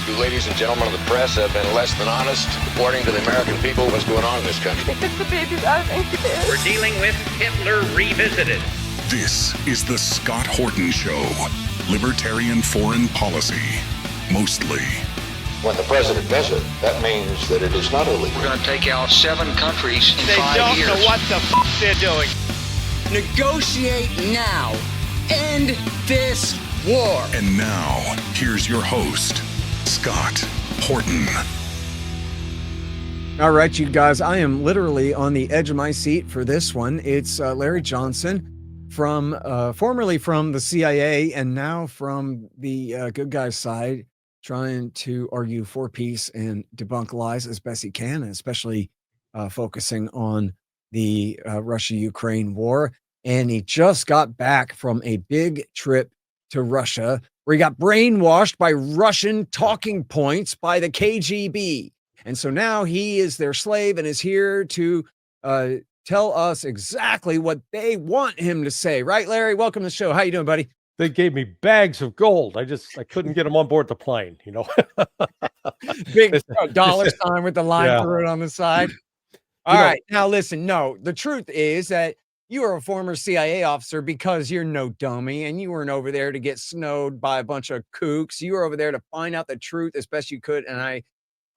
You ladies and gentlemen of the press have been less than honest reporting to the American people what's going on in this country. The baby's out of incubator. We're dealing with Hitler Revisited. This is the Scott Horton Show. Libertarian foreign policy. Mostly. When the president does it, that means that it is not illegal. We're going to take out 7 countries in 5 years. They don't know what the they're doing. Negotiate now. End this war. And now, here's your host, Scott Horton. All right, you guys, I am literally on the edge of my seat for this one. It's Larry Johnson, from formerly from the CIA and now from the good guys side, trying to argue for peace and debunk lies as best he can, especially focusing on the Russia-Ukraine war. And he just got back from a big trip to Russia where he got brainwashed by Russian talking points by the KGB. And so now he is their slave and is here to tell us exactly what they want him to say. Right, Larry? Welcome to the show. How you doing, buddy? They gave me bags of gold. I couldn't get them on board the plane, you know. Big dollar sign with the line through it on the side. All right. Now, listen, no, the truth is that you are a former CIA officer because you're no dummy, and you weren't over there to get snowed by a bunch of kooks. You were over there to find out the truth as best you could. And I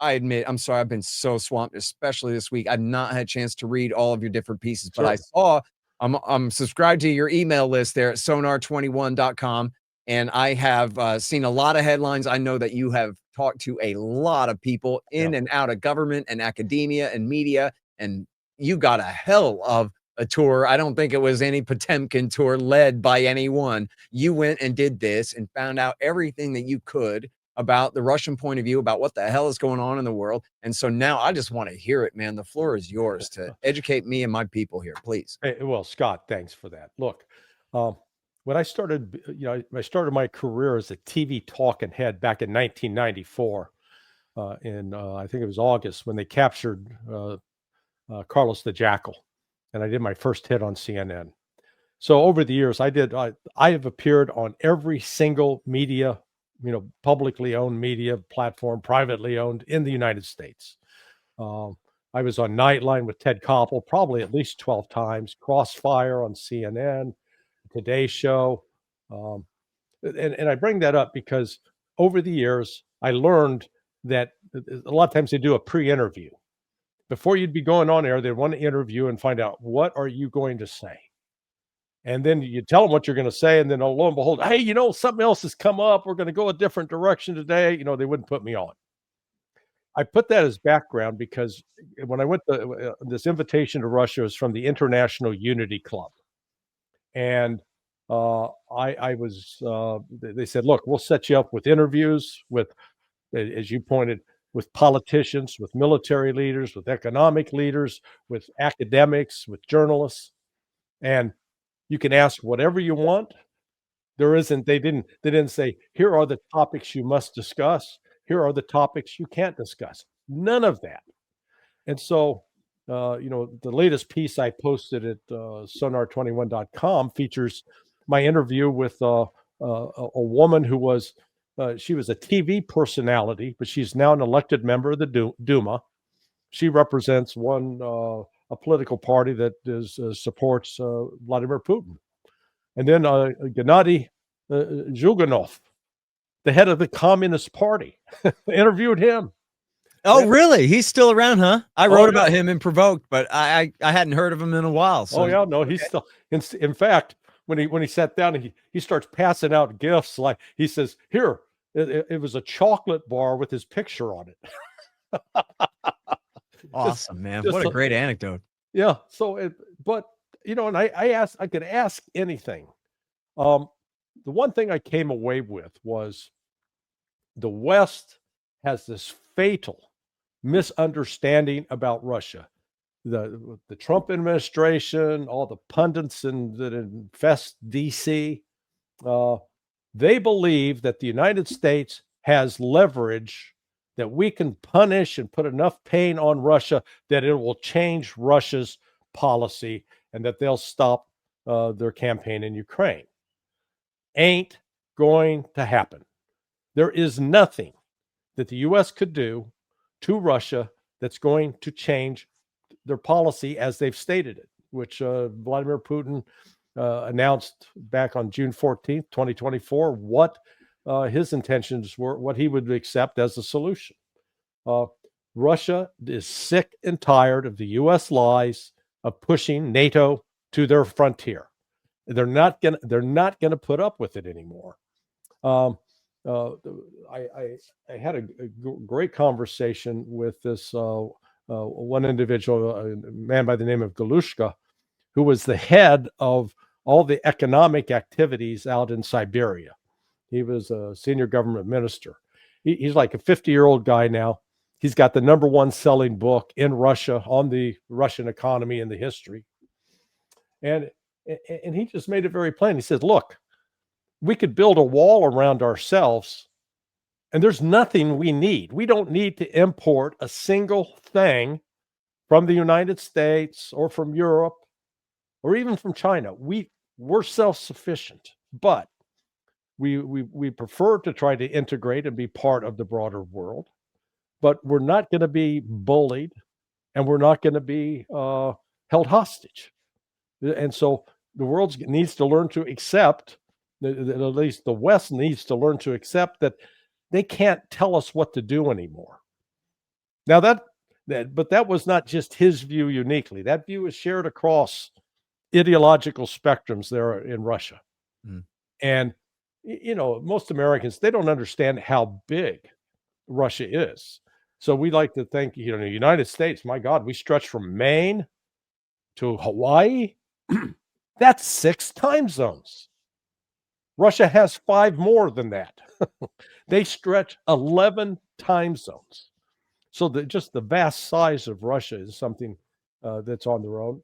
admit, I'm sorry, I've been so swamped, especially this week. I've not had a chance to read all of your different pieces, but I saw I'm subscribed to your email list there at sonar21.com, and I have seen a lot of headlines. I know that you have talked to a lot of people in and out of government and academia and media, and you got a hell of a tour. I don't think it was any Potemkin tour led by anyone. You went and did this and found out everything that you could about the Russian point of view, about what the hell is going on in the world. And so now I just want to hear it, man. The floor is yours to educate me and my people here, please. Hey, well, Scott, thanks for that. Look, when I started, I started my career as a TV talking head back in 1994. I think it was August when they captured Carlos the Jackal, and I did my first hit on CNN. So over the years, I have appeared on every single media, publicly owned media platform, privately owned in the United States. I was on Nightline with Ted Koppel probably at least 12 times, Crossfire on CNN, Today Show. And I bring that up because over the years, I learned that a lot of times they do a pre-interview. Before you'd be going on air, they want to interview and find out, what are you going to say? And then you tell them what you're going to say. And then, lo and behold, hey, something else has come up. We're going to go a different direction today. They wouldn't put me on. I put that as background because when I went to this invitation to Russia was from the International Unity Club. And they said, look, we'll set you up with interviews with, as you pointed, with politicians, with military leaders, with economic leaders, with academics, with journalists. And you can ask whatever you want. They didn't say, here are the topics you must discuss. Here are the topics you can't discuss. None of that. And so, the latest piece I posted at sonar21.com features my interview with a woman who was, she was a TV personality, but she's now an elected member of the Duma. She represents a political party that supports Vladimir Putin. And then Gennady Zhuganov, the head of the Communist Party, interviewed him. Oh, really? He's still around, huh? I wrote about him in Provoked, but I hadn't heard of him in a while. So. Oh, yeah, no, he's still. In fact, when he sat down, he starts passing out gifts. Like he says, here, it was a chocolate bar with his picture on it. Awesome, man. What a great anecdote. Yeah. So, and I could ask anything. The one thing I came away with was the West has this fatal misunderstanding about Russia. The Trump administration, all the pundits that infest DC, they believe that the United States has leverage, that we can punish and put enough pain on Russia that it will change Russia's policy and that they'll stop their campaign in Ukraine. Ain't going to happen. There is nothing that the U.S. could do to Russia that's going to change their policy as they've stated it, which Vladimir Putin announced back on June 14th, 2024, what his intentions were, what he would accept as a solution. Russia is sick and tired of the U.S. lies of pushing NATO to their frontier. They're not gonna put up with it anymore. I had a great conversation with this one individual, a man by the name of Galushka, who was the head of all the economic activities out in Siberia. He was a senior government minister. He's like a 50-year-old guy now. He's got the #1 selling book in Russia on the Russian economy and the history. And he just made it very plain. He said, look, we could build a wall around ourselves, and there's nothing we need. We don't need to import a single thing from the United States or from Europe or even from China. We're self-sufficient, but we prefer to try to integrate and be part of the broader world. But we're not going to be bullied, and we're not going to be held hostage. And so the world needs to learn to accept, at least the West needs to learn to accept that they can't tell us what to do anymore. Now but that was not just his view uniquely. That view is shared across ideological spectrums there in Russia. And, most Americans, they don't understand how big Russia is. So we like to think, the United States, my God, we stretch from Maine to Hawaii. That's 6 time zones. Russia has 5 more than that. They stretch 11 time zones. So just the vast size of Russia is something that's on their own.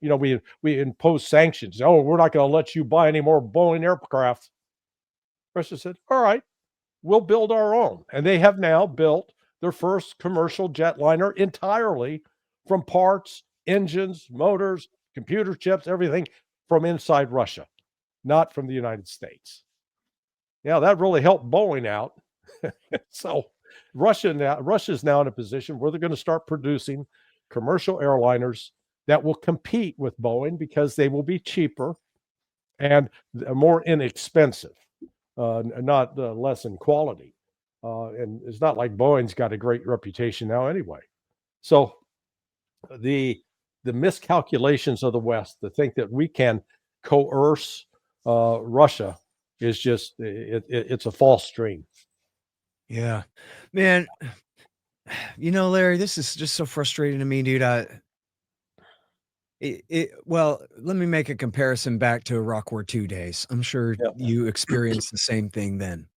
We impose sanctions. Oh, we're not going to let you buy any more Boeing aircraft. Russia said, all right, we'll build our own. And they have now built their first commercial jetliner entirely from parts, engines, motors, computer chips, everything from inside Russia, not from the United States. Yeah, that really helped Boeing out. So Russia's now in a position where they're going to start producing commercial airliners that will compete with Boeing because they will be cheaper and more inexpensive, not less in quality. And it's not like Boeing's got a great reputation now anyway. So the miscalculations of the West to think that we can coerce Russia is just it's a false dream. Yeah, man. Larry, this is just so frustrating to me, dude. Well, let me make a comparison back to Iraq War II days. I'm sure you experienced the same thing then.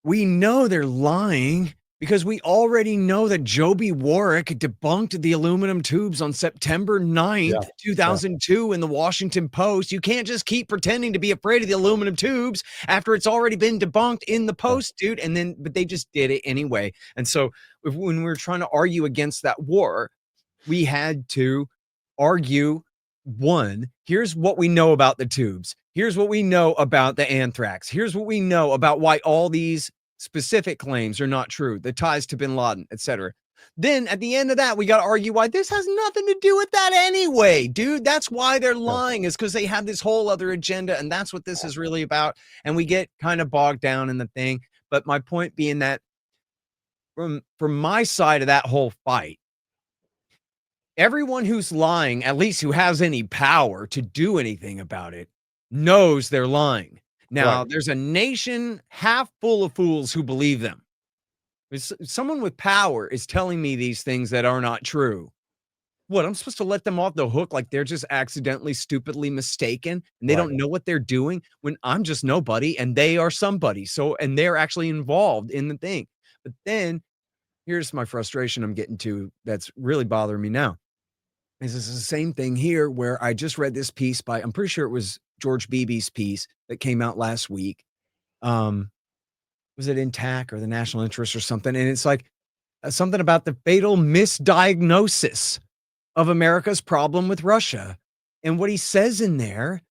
We know they're lying because we already know that Joby Warwick debunked the aluminum tubes on September 9th, 2002 in the Washington Post. You can't just keep pretending to be afraid of the aluminum tubes after it's already been debunked in the Post, dude. But they just did it anyway. And so when we were trying to argue against that war, we had to argue, one, here's what we know about the tubes. Here's what we know about the anthrax. Here's what we know about why all these specific claims are not true, the ties to bin Laden, etc. Then at the end of that, we got to argue why this has nothing to do with that anyway, dude. That's why they're lying, is because they have this whole other agenda, and that's what this is really about. And we get kind of bogged down in the thing. But my point being that from my side of that whole fight, everyone who's lying, at least who has any power to do anything about it, knows they're lying. Now, there's a nation half full of fools who believe them. Someone with power is telling me these things that are not true. What, I'm supposed to let them off the hook like they're just accidentally, stupidly mistaken and they don't know what they're doing when I'm just nobody and they are somebody. And they're actually involved in the thing. But then here's my frustration I'm getting to that's really bothering me now. This is the same thing here where I just read this piece by, I'm pretty sure it was George Beebe's piece that came out last week. Was it Intact or the National Interest or something? And it's like something about the fatal misdiagnosis of America's problem with Russia. And what he says in there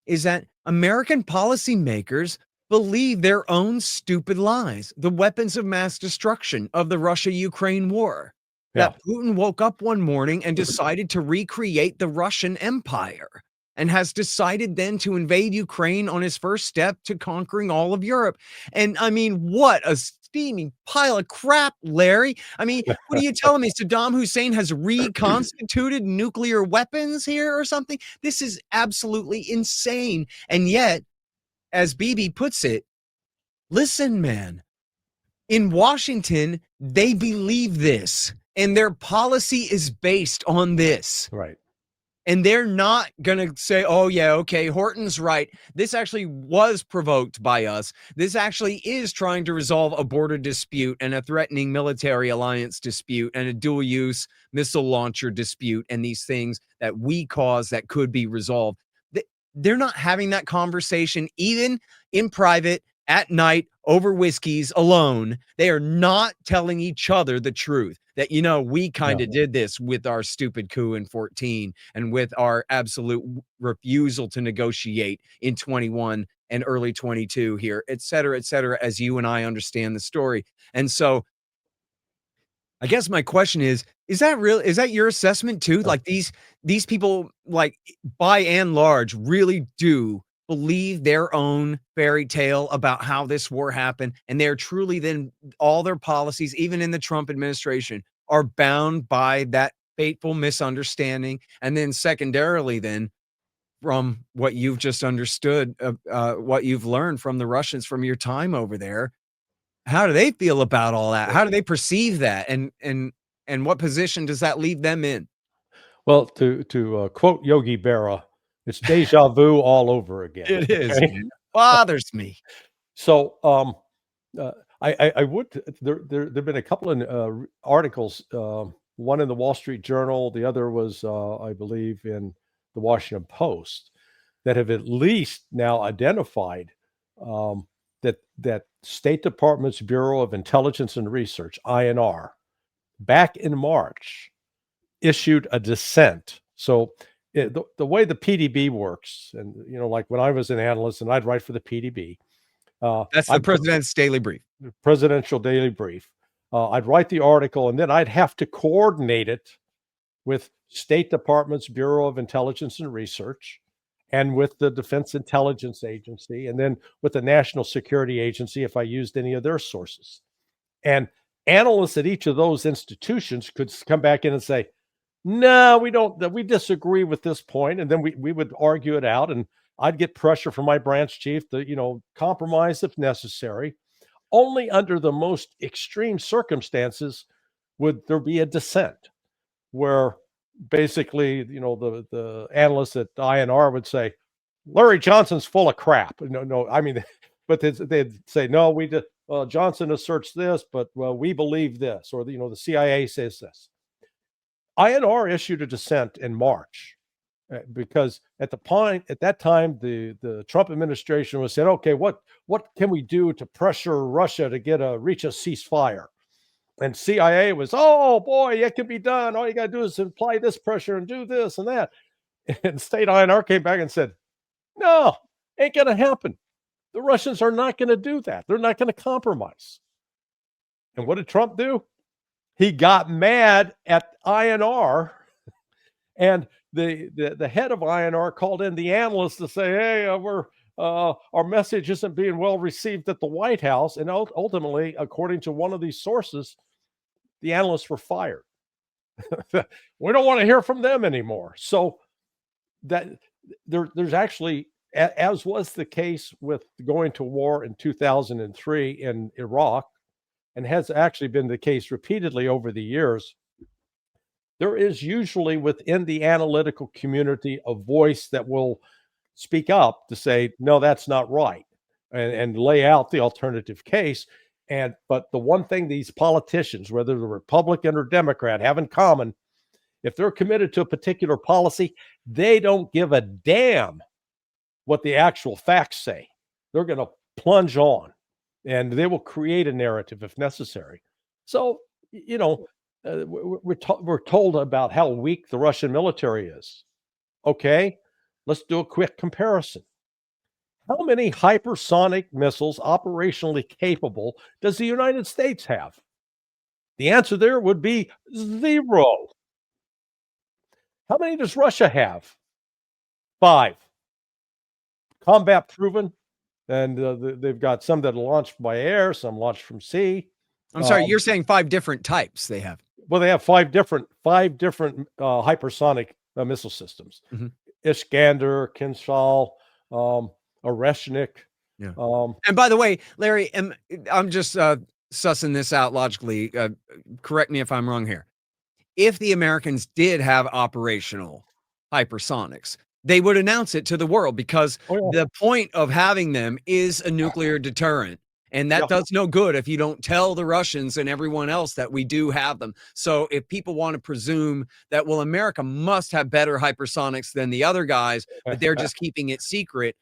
is that American policymakers believe their own stupid lies, the weapons of mass destruction of the Russia-Ukraine war. Yeah. That Putin woke up one morning and decided to recreate the Russian Empire and has decided then to invade Ukraine on his first step to conquering all of Europe. And I mean, what a steaming pile of crap, Larry. I mean, what are you telling me? Saddam Hussein has reconstituted nuclear weapons here or something? This is absolutely insane. And yet, as Bibi puts it, listen, man, in Washington, they believe this and their policy is based on this. Right. And they're not going to say, oh, yeah, okay, Horton's right. This actually was provoked by us. This actually is trying to resolve a border dispute and a threatening military alliance dispute and a dual use missile launcher dispute and these things that we caused that could be resolved. They're not having that conversation even in private at night over whiskeys alone. They are not telling each other the truth that, you know, we kind of did this with our stupid coup in 14 and with our absolute refusal to negotiate in 21 and early 22 here, et cetera, as you and I understand the story. And so I guess my question is that real? Is that your assessment too? Like these people, like by and large, really do believe their own fairy tale about how this war happened, and they're truly then all their policies, even in the Trump administration, are bound by that fateful misunderstanding. And then secondarily, then from what you've just understood, what you've learned from the Russians from your time over there, how do they feel about all that? How do they perceive that? And what position does that leave them in? Well, to quote Yogi Berra, it's deja vu all over again. It is. Okay? It bothers me. So I would there've been a couple of articles, one in the Wall Street Journal, the other was I believe in the Washington Post, that have at least now identified that State Department's Bureau of Intelligence and Research, INR, back in March, issued a dissent. So the way the PDB works, and you know, like when I was an analyst and I'd write for the PDB, that's the President's Daily Brief, Presidential Daily Brief. I'd write the article, and then I'd have to coordinate it with State Department's Bureau of Intelligence and Research, and with the Defense Intelligence Agency, and then with the National Security Agency if I used any of their sources. And analysts at each of those institutions could come back in and say, no, we disagree with this point. And then we would argue it out, and I'd get pressure from my branch chief to, you know, compromise if necessary. Only under the most extreme circumstances would there be a dissent, where basically, you know, the analysts at INR would say, Larry Johnson's full of crap. No, I mean, but they'd say, no, Johnson asserts this, but well, we believe this, or you know, the CIA says this. INR issued a dissent in March because at that time, the Trump administration was saying, okay, what can we do to pressure Russia to reach a ceasefire? And CIA was, oh boy, it can be done. All you got to do is apply this pressure and do this and that. And State INR came back and said, no, ain't going to happen. The Russians are not going to do that. They're not going to compromise. And what did Trump do? He got mad at INR, and the head of INR called in the analysts to say, hey, our message isn't being well received at the White House. And ultimately, according to one of these sources, the analysts were fired. We don't want to hear from them anymore. So that there's actually, as was the case with going to war in 2003 in Iraq, and has actually been the case repeatedly over the years, there is usually within the analytical community a voice that will speak up to say, no, that's not right, and lay out the alternative case. But the one thing these politicians, whether they're Republican or Democrat, have in common, if they're committed to a particular policy, they don't give a damn what the actual facts say. They're going to plunge on, and they will create a narrative if necessary. So, you know, we're told about how weak the Russian military is. Okay, let's do a quick comparison. How many hypersonic missiles operationally capable does the United States have? The answer there would be 0. How many does Russia have? 5. Combat proven, and they've got some that are launched by air, some launched from sea. I'm sorry, you're saying 5 different types they have. Well, they have 5 different hypersonic missile systems. Mhm. Iskander, Kinshal, Oreshnik. Yeah. And by the way, Larry, I'm just sussing this out logically. Correct me if I'm wrong here. If the Americans did have operational hypersonics, they would announce it to the world, because the point of having them is a nuclear deterrent. And that does no good if you don't tell the Russians and everyone else that we do have them. So if people want to presume that, well, America must have better hypersonics than the other guys, but they're just keeping it secret,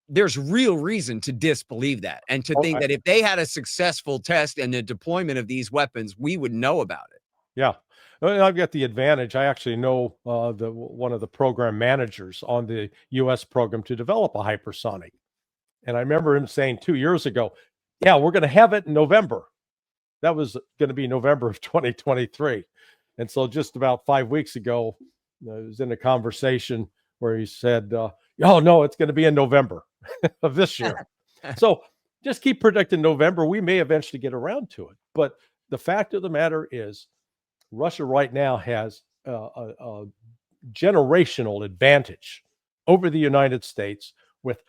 there's real reason to disbelieve that, and to think that if they had a successful test and the deployment of these weapons, we would know about it. Yeah. Well, I've got the advantage. I actually know one of the program managers on the U.S. program to develop a hypersonic. And I remember him saying 2 years ago, yeah, we're going to have it in November. That was going to be November of 2023. And so just about 5 weeks ago, I was in a conversation where he said, oh, no, it's going to be in November of this year. So just keep predicting November. We may eventually get around to it. But the fact of the matter is, Russia right now has a generational advantage over the United States with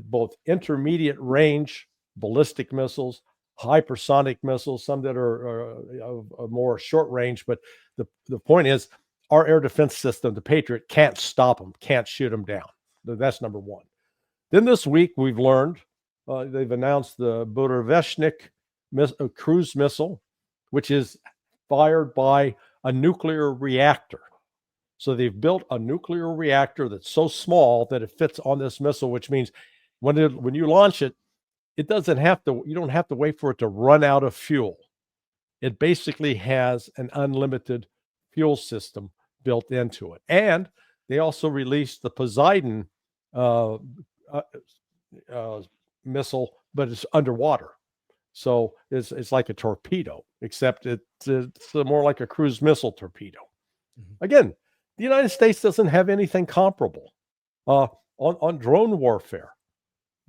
both intermediate range ballistic missiles, hypersonic missiles, some that are more short range. But the point is, our air defense system, the Patriot, can't stop them, can't shoot them down. That's number one. Then this week, we've learned they've announced the Burevestnik cruise missile, which is fired by a nuclear reactor. So they've built a nuclear reactor that's so small that it fits on this missile, which means when you launch it, you don't have to wait for it to run out of fuel. It basically has an unlimited fuel system built into it. And they also released the Poseidon missile, but it's underwater. So it's like a torpedo, except it's more like a cruise missile torpedo. Mm-hmm. Again, the United States doesn't have anything comparable. On drone warfare,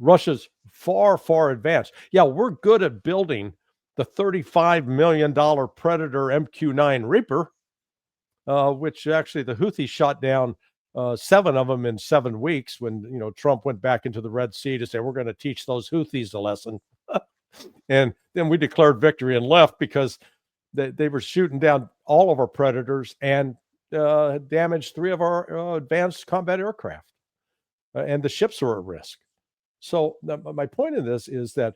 Russia's far, far advanced. Yeah, we're good at building the $35 million Predator MQ-9 Reaper, which actually the Houthis shot down 7 of them in 7 weeks when Trump went back into the Red Sea to say, we're going to teach those Houthis a lesson. And then we declared victory and left because they were shooting down all of our Predators and damaged 3 of our advanced combat aircraft. And the ships were at risk. So my point in this is that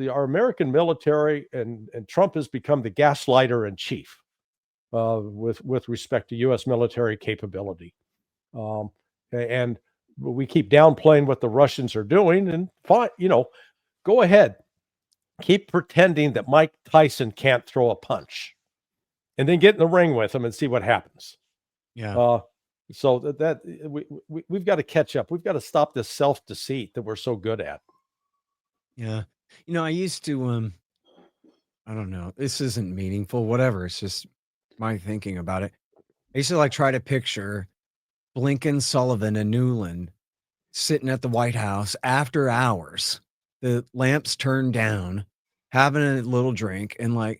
our American military and Trump has become the gaslighter in chief with respect to U.S. military capability. And we keep downplaying what the Russians are doing, and fine, go ahead. Keep pretending that Mike Tyson can't throw a punch, and then get in the ring with him and see what happens. Yeah. So that we've got to catch up. We've got to stop this self-deceit that we're so good at. Yeah. I used to, I don't know, this isn't meaningful, whatever. It's just my thinking about it. I used to try to picture Blinken, Sullivan, and Newland sitting at the White House after hours, the lamps turned down, having a little drink, and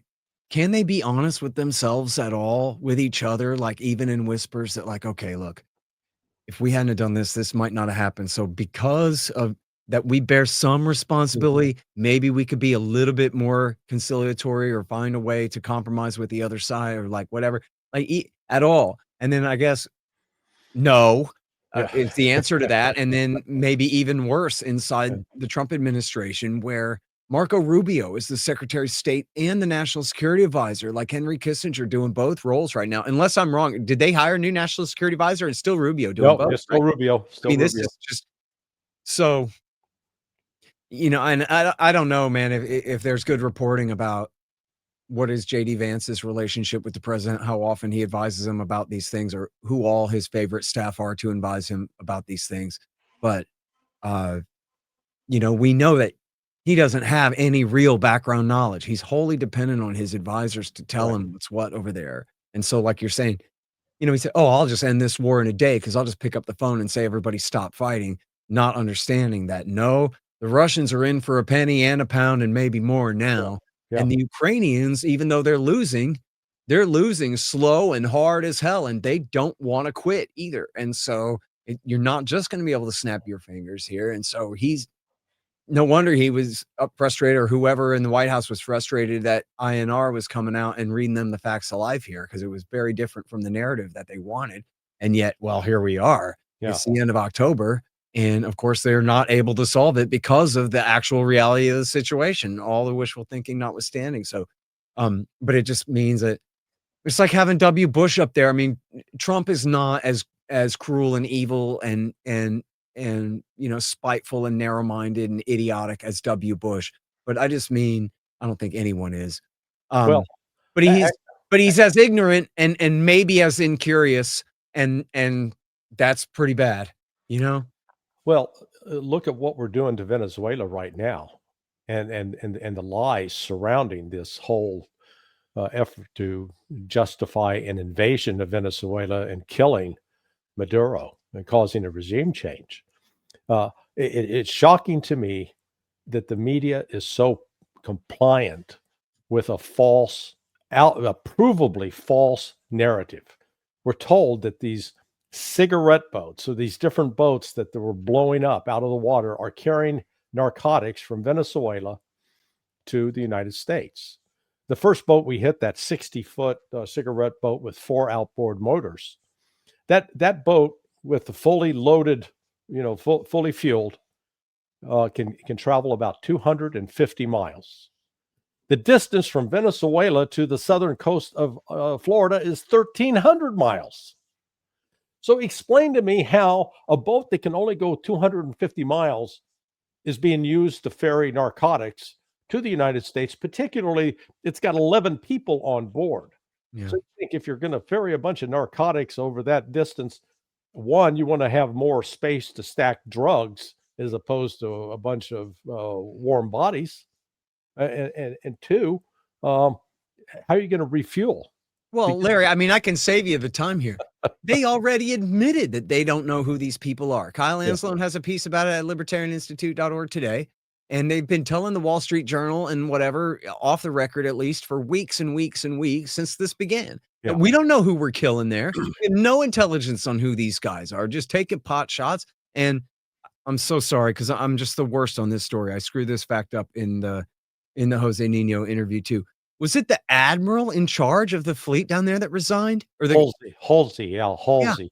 can they be honest with themselves at all, with each other, even in whispers that okay, look, if we hadn't have done this, this might not have happened. So because of that, we bear some responsibility. Maybe we could be a little bit more conciliatory or find a way to compromise with the other side or whatever, at all. And then I guess, no, is the answer to that. And then maybe even worse inside the Trump administration, where Marco Rubio is the Secretary of State and the National Security Advisor, like Henry Kissinger, doing both roles right now. Unless I'm wrong, did they hire a new National Security Advisor? It's still Rubio doing both. It's still Rubio. This is just so, and I don't know, man, if there's good reporting about what is JD Vance's relationship with the president, how often he advises him about these things, or who all his favorite staff are to advise him about these things. But we know that he doesn't have any real background knowledge. He's wholly dependent on his advisors to tell him what's what over there. And so, like you're saying, he said, "Oh, I'll just end this war in a day because I'll just pick up the phone and say everybody stop fighting," not understanding that no, the Russians are in for a penny and a pound and maybe more now. Yeah. And the Ukrainians, even though they're losing slow and hard as hell, and they don't want to quit either. And so you're not just going to be able to snap your fingers here. And so no wonder he was frustrated, or whoever in the White House was frustrated that INR was coming out and reading them the facts of life here, because it was very different from the narrative that they wanted. And yet, well, here we are. Yeah. It's the end of October. And of course, they're not able to solve it because of the actual reality of the situation, all the wishful thinking notwithstanding. So, but it just means that it's like having W. Bush up there. I mean, Trump is not as cruel and evil and spiteful and narrow-minded and idiotic as W. Bush. But I just mean, I don't think anyone is. Well, but he's as ignorant and maybe as incurious, and that's pretty bad, Well, look at what we're doing to Venezuela right now, and the lies surrounding this whole effort to justify an invasion of Venezuela and killing Maduro and causing a regime change. It's shocking to me that the media is so compliant with a provably false narrative. We're told that these cigarette boats, so these different boats that were blowing up out of the water, are carrying narcotics from Venezuela to the United States. The first boat we hit, that 60-foot cigarette boat with 4 outboard motors, that boat with the fully loaded, fully fueled, can travel about 250 miles. The distance from Venezuela to the southern coast of Florida is 1,300 miles. So explain to me how a boat that can only go 250 miles is being used to ferry narcotics to the United States. Particularly, it's got 11 people on board. Yeah. So you think if you're going to ferry a bunch of narcotics over that distance, one, you want to have more space to stack drugs as opposed to a bunch of warm bodies. And two, how are you going to refuel? Well, Larry, I mean, I can save you the time here. They already admitted that they don't know who these people are. Kyle Anslone has a piece about it at libertarianinstitute.org today. And they've been telling the Wall Street Journal and whatever, off the record at least, for weeks and weeks and weeks since this began. Yeah. We don't know who we're killing there. We have no intelligence on who these guys are. Just taking pot shots. And I'm so sorry, because I'm just the worst on this story. I screwed this fact up in the Jose Nino interview too. Was it the admiral in charge of the fleet down there that resigned? Or the Halsey, Halsey,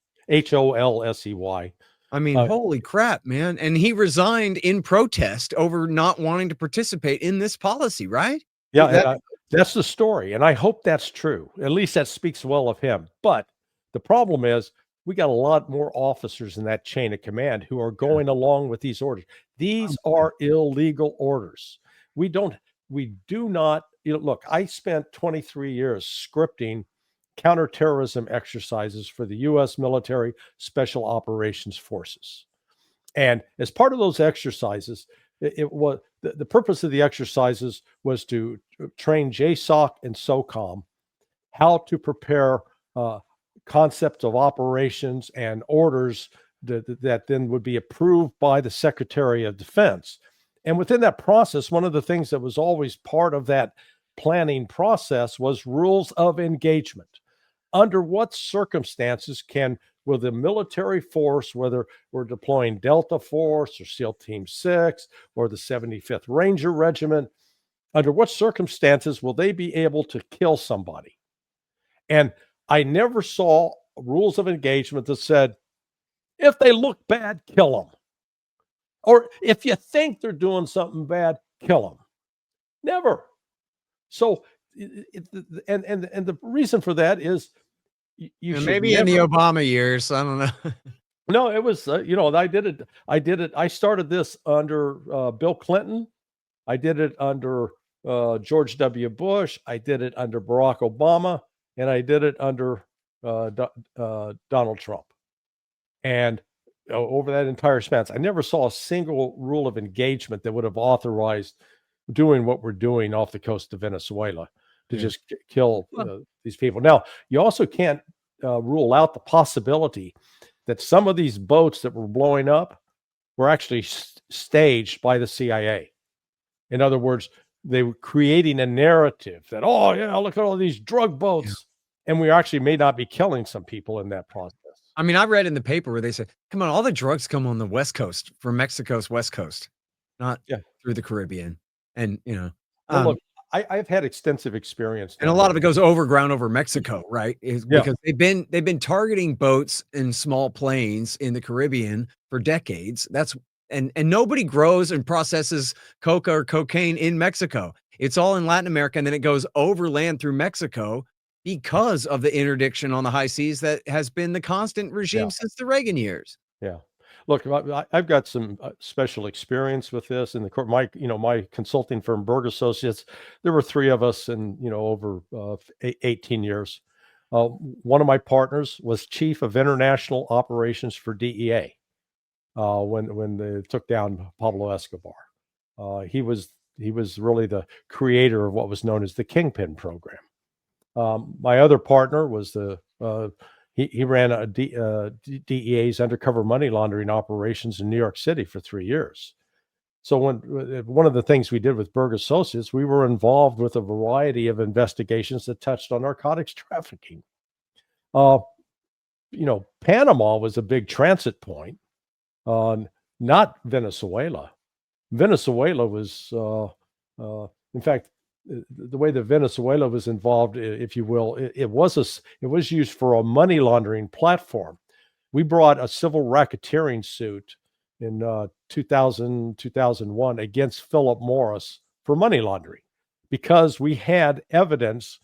Holsey. I mean, holy crap, man. And he resigned in protest over not wanting to participate in this policy, right? Yeah, that's the story. And I hope that's true. At least that speaks well of him. But the problem is we got a lot more officers in that chain of command who are going along with these orders. These are illegal orders. We do not, look, I spent 23 years scripting counterterrorism exercises for the U.S. military special operations forces. And as part of those exercises, it was the purpose of the exercises was to train JSOC and SOCOM how to prepare concepts of operations and orders that then would be approved by the Secretary of Defense. And within that process, one of the things that was always part of that planning process was rules of engagement. Under what circumstances will the military force, whether we're deploying Delta Force or SEAL Team 6 or the 75th Ranger Regiment, under what circumstances will they be able to kill somebody? And I never saw rules of engagement that said, if they look bad, kill them. Or if you think they're doing something bad, kill them. Never. So, and the reason for that is you should maybe in the Obama years. I don't know. No, it was I did it. I started this under Bill Clinton. I did it under George W. Bush. I did it under Barack Obama, and I did it under Donald Trump. And over that entire span. I never saw a single rule of engagement that would have authorized doing what we're doing off the coast of Venezuela to just kill these people. Now, you also can't rule out the possibility that some of these boats that were blowing up were actually staged by the CIA. In other words, they were creating a narrative that, oh, yeah, look at all these drug boats. Yeah. And we actually may not be killing some people in that process. I mean, I read in the paper where they said, come on, all the drugs come on the West Coast, from Mexico's West Coast, not through the Caribbean. And, well, look, I've had extensive experience. And a lot of it goes overground over Mexico, right? Because they've been targeting boats and small planes in the Caribbean for decades. And nobody grows and processes coca or cocaine in Mexico. It's all in Latin America, and then it goes overland through Mexico because of the interdiction on the high seas that has been the constant regime since the Reagan years. Yeah. Look, I've got some special experience with this in the court. My consulting firm, Berg Associates, there were 3 of us in, over 18 years. One of my partners was chief of international operations for DEA when they took down Pablo Escobar. He was really the creator of what was known as the Kingpin program. My other partner was he ran a DEA's undercover money laundering operations in New York City for 3 years. So one of the things we did with Berg Associates, we were involved with a variety of investigations that touched on narcotics trafficking. Panama was a big transit point, not Venezuela. Venezuela was, in fact, the way that Venezuela was involved, if you will, it was used for a money laundering platform. We brought a civil racketeering suit in 2001 against Philip Morris for money laundering because we had evidence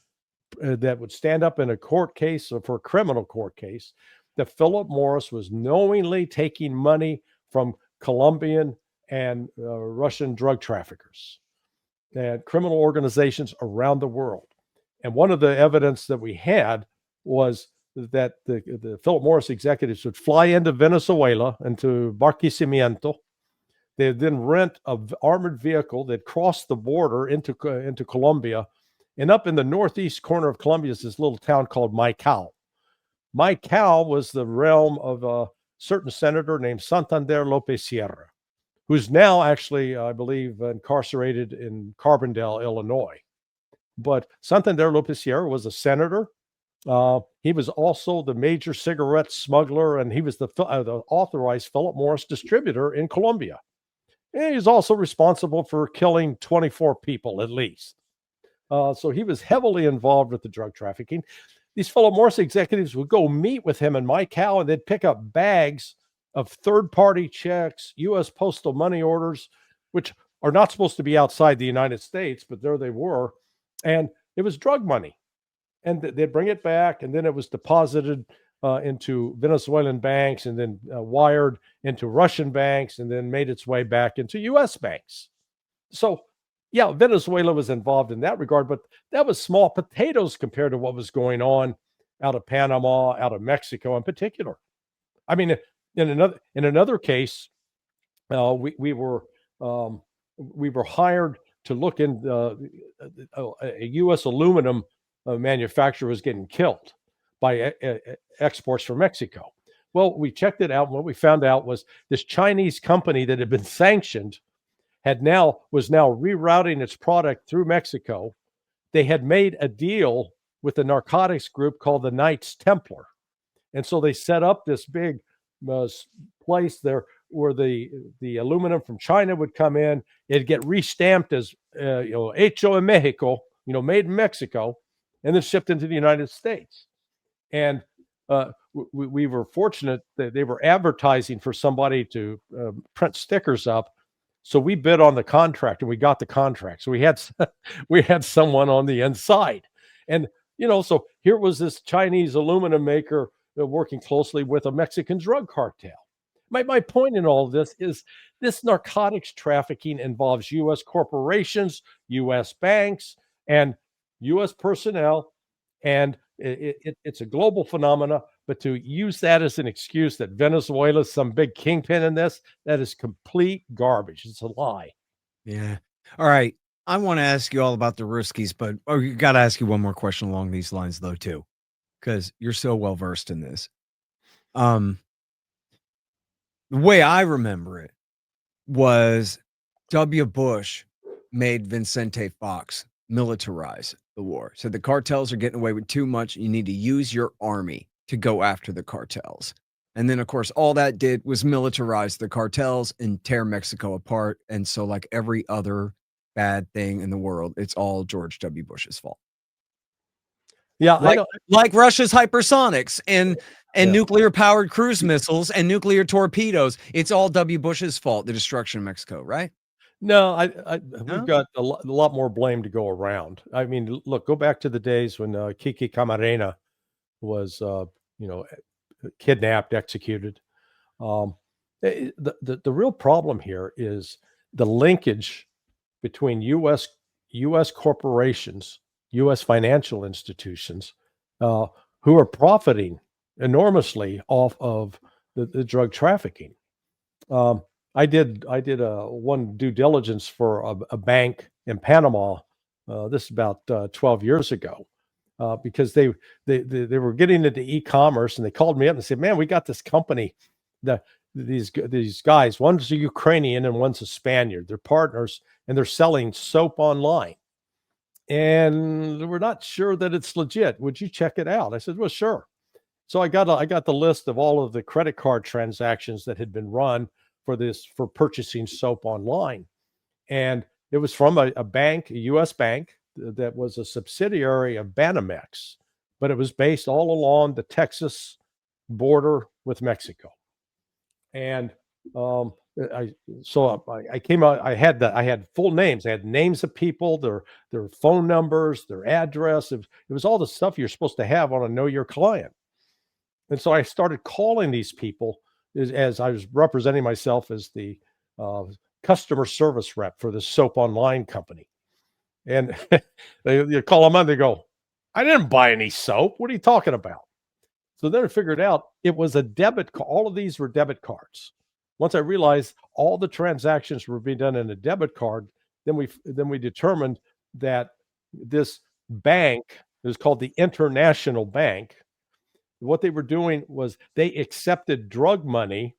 that would stand up in a court case or for a criminal court case that Philip Morris was knowingly taking money from Colombian and Russian drug traffickers and criminal organizations around the world. And one of the evidence that we had was that the Philip Morris executives would fly into Venezuela, into Barquisimeto. They'd then rent an armored vehicle that crossed the border into Colombia. And up in the northeast corner of Colombia is this little town called Maicao. Maicao was the realm of a certain senator named Santander López Sierra, who's now actually, I believe, incarcerated in Carbondale, Illinois. But Santander López Sierra was a senator. He was also the major cigarette smuggler, and he was the authorized Philip Morris distributor in Colombia. And he's also responsible for killing 24 people at least. So he was heavily involved with the drug trafficking. These Philip Morris executives would go meet with him in Maicao, and they'd pick up bags of third-party checks, U.S. postal money orders, which are not supposed to be outside the United States, but there they were. And it was drug money. And they'd bring it back, and then it was deposited into Venezuelan banks and then wired into Russian banks and then made its way back into U.S. banks. So, yeah, Venezuela was involved in that regard, but that was small potatoes compared to what was going on out of Panama, out of Mexico in particular. I mean, in another case, we were hired to look in a U.S. aluminum manufacturer was getting killed by exports from Mexico. Well, we checked it out, and what we found out was this Chinese company that had been sanctioned was now rerouting its product through Mexico. They had made a deal with a narcotics group called the Knights Templar, and so they set up this big place there where the aluminum from China would come in. It'd get restamped as hecho en Mexico, made in Mexico, and then shipped into the United States. And we were fortunate that they were advertising for somebody to print stickers up. So we bid on the contract, and we got the contract. So we had someone on the inside, and so here was this Chinese aluminum maker working closely with a Mexican drug cartel. My point in all of this is this narcotics trafficking involves U.S. corporations, U.S. banks, and U.S. personnel, and it's a global phenomena. But to use that as an excuse that Venezuela is some big kingpin in this, that is complete garbage. It's a lie. Yeah. All right. I want to ask you all about the Ruskies, but you got to ask you one more question along these lines, though, too, because you're so well versed in this. The way I remember it was W. Bush made Vicente Fox militarize the war. So the cartels are getting away with too much. You need to use your army to go after the cartels. And then, of course, all that did was militarize the cartels and tear Mexico apart. And so, like every other bad thing in the world, it's all George W. Bush's fault. Yeah, like Russia's hypersonics and nuclear-powered cruise missiles and nuclear torpedoes. It's all W. Bush's fault, the destruction of Mexico, right? No, we've got a lot more blame to go around. I mean, look, go back to the days when Kiki Camarena was, kidnapped, executed. The real problem here is the linkage between U.S. corporations, U.S. financial institutions, who are profiting enormously off of the drug trafficking. I did one due diligence for a bank in Panama. This is about 12 years ago, because they were getting into e-commerce, and they called me up and said, "Man, we got this company that these guys. One's a Ukrainian and one's a Spaniard. They're partners, and they're selling soap online, and we're not sure that it's legit. Would you check it out?" I said, "Well, sure." So I got the list of all of the credit card transactions that had been run for purchasing soap online. And it was from a bank, a U.S. bank that was a subsidiary of Banamex, but it was based all along the Texas border with Mexico. And I came out, I had full names. I had names of people, their phone numbers, their address. It was all the stuff you're supposed to have on a Know Your Client. And so I started calling these people as I was representing myself as the customer service rep for this soap online company. And you call them on, they go, "I didn't buy any soap. What are you talking about?" So then I figured out it was a debit card. All of these were debit cards. Once I realized all the transactions were being done in a debit card, then we determined that this bank is called the International Bank. What they were doing was they accepted drug money.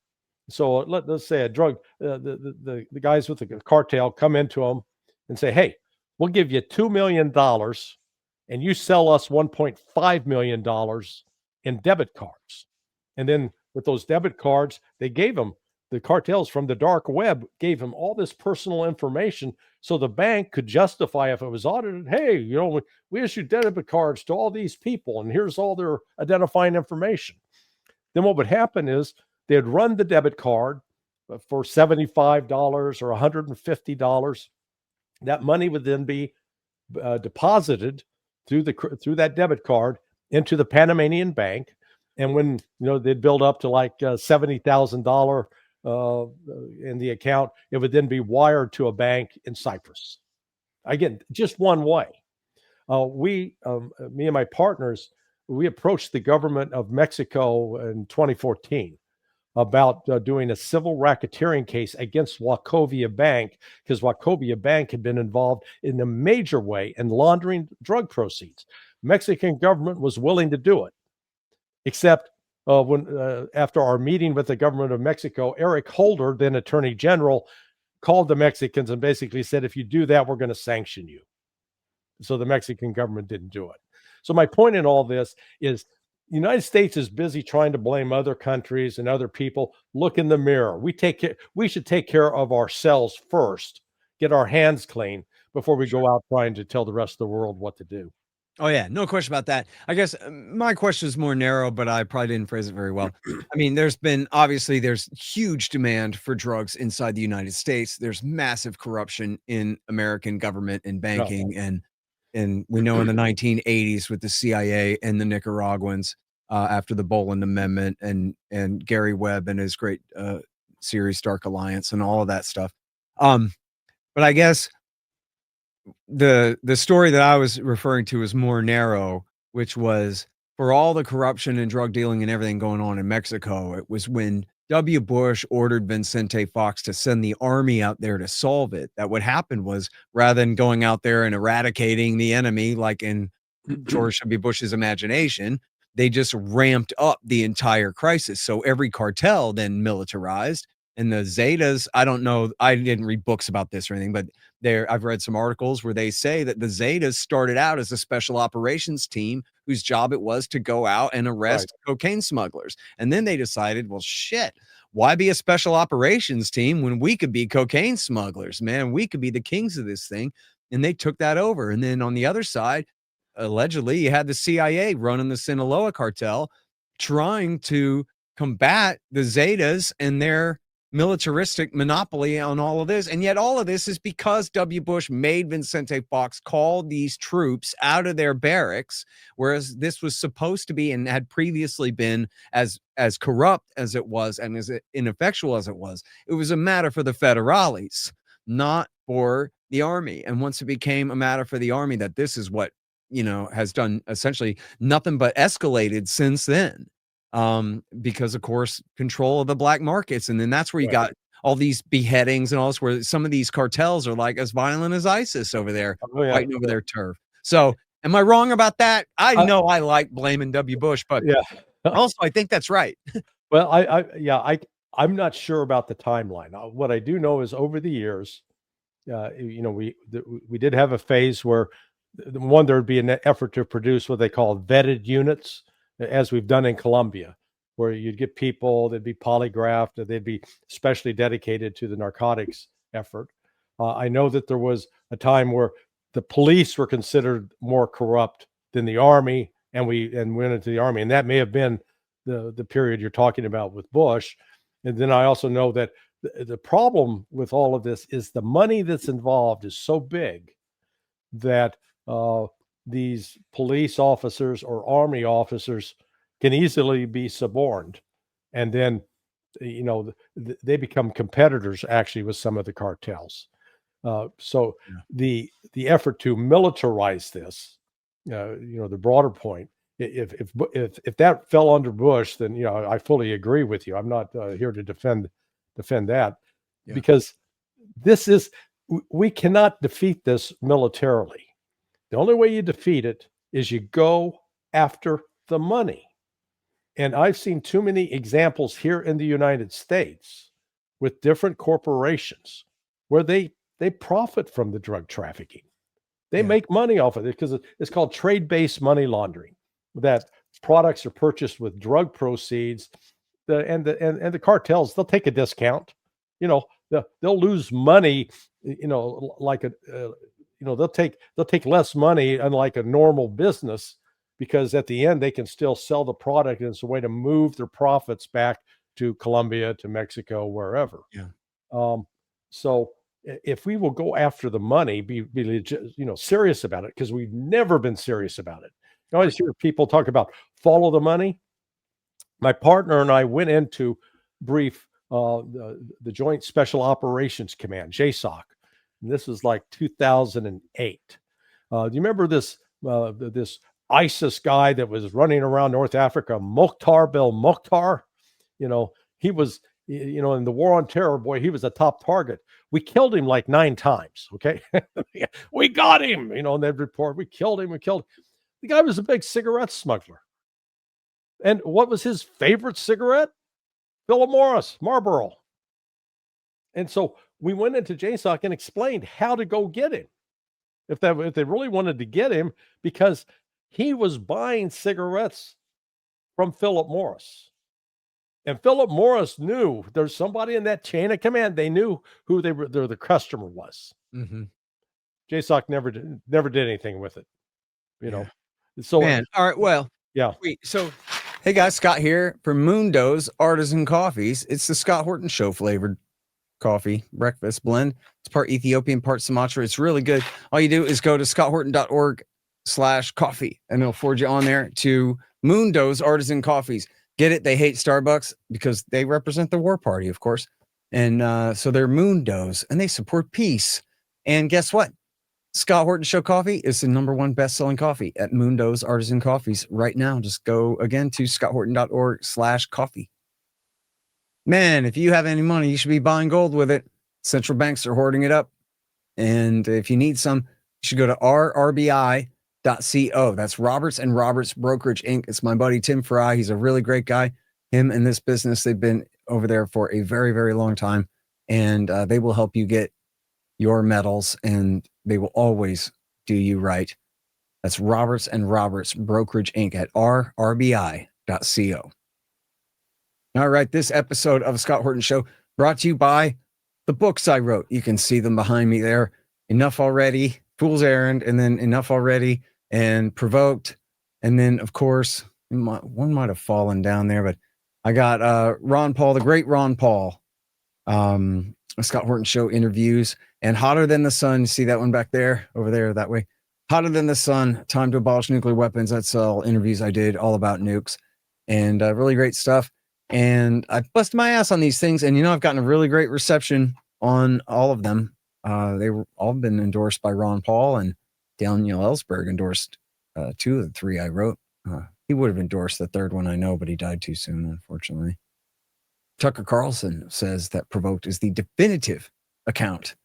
So let's say a drug, the guys with the cartel come into them and say, "Hey, we'll give you $2 million and you sell us $1.5 million in debit cards." And then with those debit cards, they gave them, the cartels from the dark web gave them all this personal information so the bank could justify, if it was audited, "Hey, we issued debit cards to all these people and here's all their identifying information." Then what would happen is they'd run the debit card for $75 or $150. That money would then be deposited through that debit card into the Panamanian bank. And when they'd build up to like $70,000 in the account, it would then be wired to a bank in Cyprus. Again, just one way. Me and my partners, we approached the government of Mexico in 2014 about doing a civil racketeering case against Wachovia Bank, because Wachovia Bank had been involved in a major way in laundering drug proceeds. Mexican government was willing to do it, except when after our meeting with the government of Mexico, Eric Holder, then Attorney General, called the Mexicans and basically said, "If you do that, we're going to sanction you." So the Mexican government didn't do it. So my point in all this is the United States is busy trying to blame other countries and other people. Look in the mirror. We should take care of ourselves first, get our hands clean before we go out trying to tell the rest of the world what to do. Oh, yeah. No question about that. I guess my question is more narrow, but I probably didn't phrase it very well. I mean, there's huge demand for drugs inside the United States. There's massive corruption in American government and banking. And we know in the 1980s with the CIA and the Nicaraguans after the Boland Amendment and Gary Webb and his great series Dark Alliance and all of that stuff. But I guess the story that I was referring to is more narrow, which was for all the corruption and drug dealing and everything going on in Mexico, it was when W. Bush ordered Vicente Fox to send the army out there to solve it. That what happened was, rather than going out there and eradicating the enemy like in George W. Bush's imagination, they just ramped up the entire crisis. So every cartel then militarized. And the Zetas, I don't know, I didn't read books about this or anything, but I've read some articles where they say that the Zetas started out as a special operations team whose job it was to go out and arrest cocaine smugglers. And then they decided, well, shit, why be a special operations team when we could be cocaine smugglers, man? We could be the kings of this thing. And they took that over. And then on the other side, allegedly, you had the CIA running the Sinaloa cartel trying to combat the Zetas and their militaristic monopoly on all of this. And yet all of this is because W. Bush made Vicente Fox call these troops out of their barracks, whereas this was supposed to be and had previously been as corrupt as it was and as ineffectual as it was. It was a matter for the federales, not for the army. And once it became a matter for the army, that this is what, has done essentially nothing but escalated since then. Because of course, control of the black markets. And then that's where you got all these beheadings and all this, where some of these cartels are like as violent as ISIS over there, fighting over their turf. So am I wrong about that? I know I like blaming W. Bush, but also I think that's right. Well, I'm not sure about the timeline. What I do know is over the years, we did have a phase where there'd be an effort to produce what they call vetted units, as we've done in Colombia, where you'd get people, they'd be polygraphed, they'd be specially dedicated to the narcotics effort. I know that there was a time where the police were considered more corrupt than the army, and went into the army, and that may have been the period you're talking about with Bush. And then I also know that the problem with all of this is the money that's involved is so big that these police officers or army officers can easily be suborned. And then, they become competitors actually with some of the cartels. So the effort to militarize this, the broader point, if that fell under Bush, then, I fully agree with you. I'm not here to defend that because we cannot defeat this militarily. The only way you defeat it is you go after the money. And I've seen too many examples here in the United States with different corporations where they profit from the drug trafficking. They make money off of it because it's called trade-based money laundering, that products are purchased with drug proceeds. And the cartels, they'll take a discount. They'll lose money, they'll take less money, unlike a normal business, because at the end they can still sell the product, and it's a way to move their profits back to Colombia, to Mexico, wherever. So if we will go after the money, be serious about it, because we've never been serious about it. I always hear people talk about follow the money. My partner and I went into brief the Joint Special Operations Command, JSOC. And this was like 2008. Do you remember this ISIS guy that was running around North Africa, Mokhtar Bel Mokhtar? He was, in the war on terror, boy, he was a top target. We killed him like 9 times. Okay. We got him, in that report. We killed him. The guy was a big cigarette smuggler. And what was his favorite cigarette? Philip Morris, Marlboro. And so we went into JSOC and explained how to go get him, if they really wanted to get him, because he was buying cigarettes from Philip Morris. And Philip Morris knew there's somebody in that chain of command. They knew who the customer was. Mm-hmm. JSOC never did anything with it, So, man, all right, well, wait, so hey guys, Scott here from Mundo's Artisan Coffees. It's the Scott Horton Show flavored coffee breakfast blend. It's part Ethiopian, part Sumatra. It's really good. All you do is go to scotthorton.org/coffee, and it'll forward you on there to Mundo's Artisan Coffees. Get it? They hate Starbucks because they represent the war party, of course. And so they're Mundo's, and they support peace. And guess what? Scott Horton Show coffee is the #1 best-selling coffee at Mundo's Artisan Coffees right now. Just go again to scotthorton.org/coffee. Man, if you have any money, you should be buying gold with it. Central banks are hoarding it up. And if you need some, you should go to rrbi.co. That's Roberts and Roberts Brokerage Inc. It's my buddy Tim Fry. He's a really great guy. Him and this business, they've been over there for a very, very long time. And they will help you get your metals, and they will always do you right. That's Roberts and Roberts Brokerage Inc. at rrbi.co. All right, this episode of Scott Horton Show brought to you by the books I wrote. You can see them behind me there. Enough Already, Fool's Errand, and then Enough Already, and Provoked. And then, of course, one might have fallen down there, but I got Ron Paul, the great Ron Paul, Scott Horton Show interviews, and Hotter Than the Sun. See that one back there, over there, that way. Hotter Than the Sun, Time to Abolish Nuclear Weapons. That's all interviews I did all about nukes, and really great stuff. And I busted my ass on these things, and I've gotten a really great reception on all of them. They were all been endorsed by Ron Paul, and Daniel Ellsberg endorsed 2 of the 3 I wrote. He would have endorsed the 3rd one, I know, but he died too soon, unfortunately. Tucker Carlson says that Provoked is the definitive account.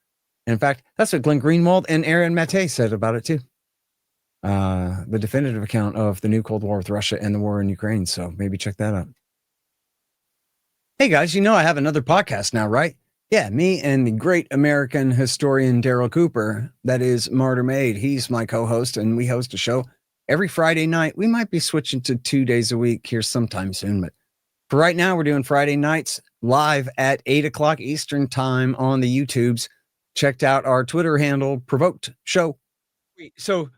And in fact, that's what Glenn Greenwald and Aaron Maté said about it too. The definitive account of the new Cold War with Russia and the war in Ukraine. So maybe check that out. Hey guys, I have another podcast now, right? Yeah, me and the great American historian Darryl Cooper, that is Martyr Made. He's my co-host, and we host a show every Friday night. We might be switching to 2 days a week here sometime soon, but for right now, we're doing Friday nights live at 8 o'clock Eastern time on the YouTubes. Checked out our Twitter handle, Provoked Show. So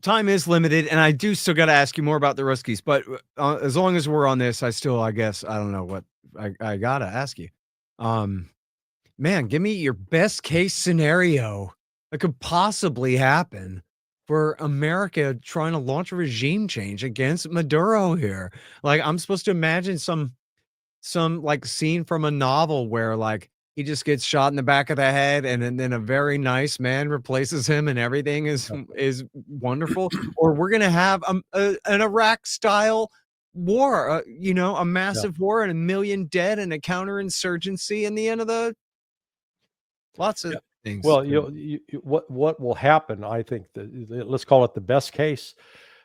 time is limited, and I do still got to ask you more about the Ruskies, but as long as we're on this, I guess, I don't know what I got to ask you. Man, give me your best case scenario that could possibly happen for America trying to launch a regime change against Maduro here. Like, I'm supposed to imagine some like scene from a novel where like he just gets shot in the back of the head, and then a very nice man replaces him, and everything is wonderful. Or we're gonna have an Iraq style war, a massive war and 1 million dead and a counterinsurgency in the end of the lots of things. Well, what will happen, I think, let's call it the best case,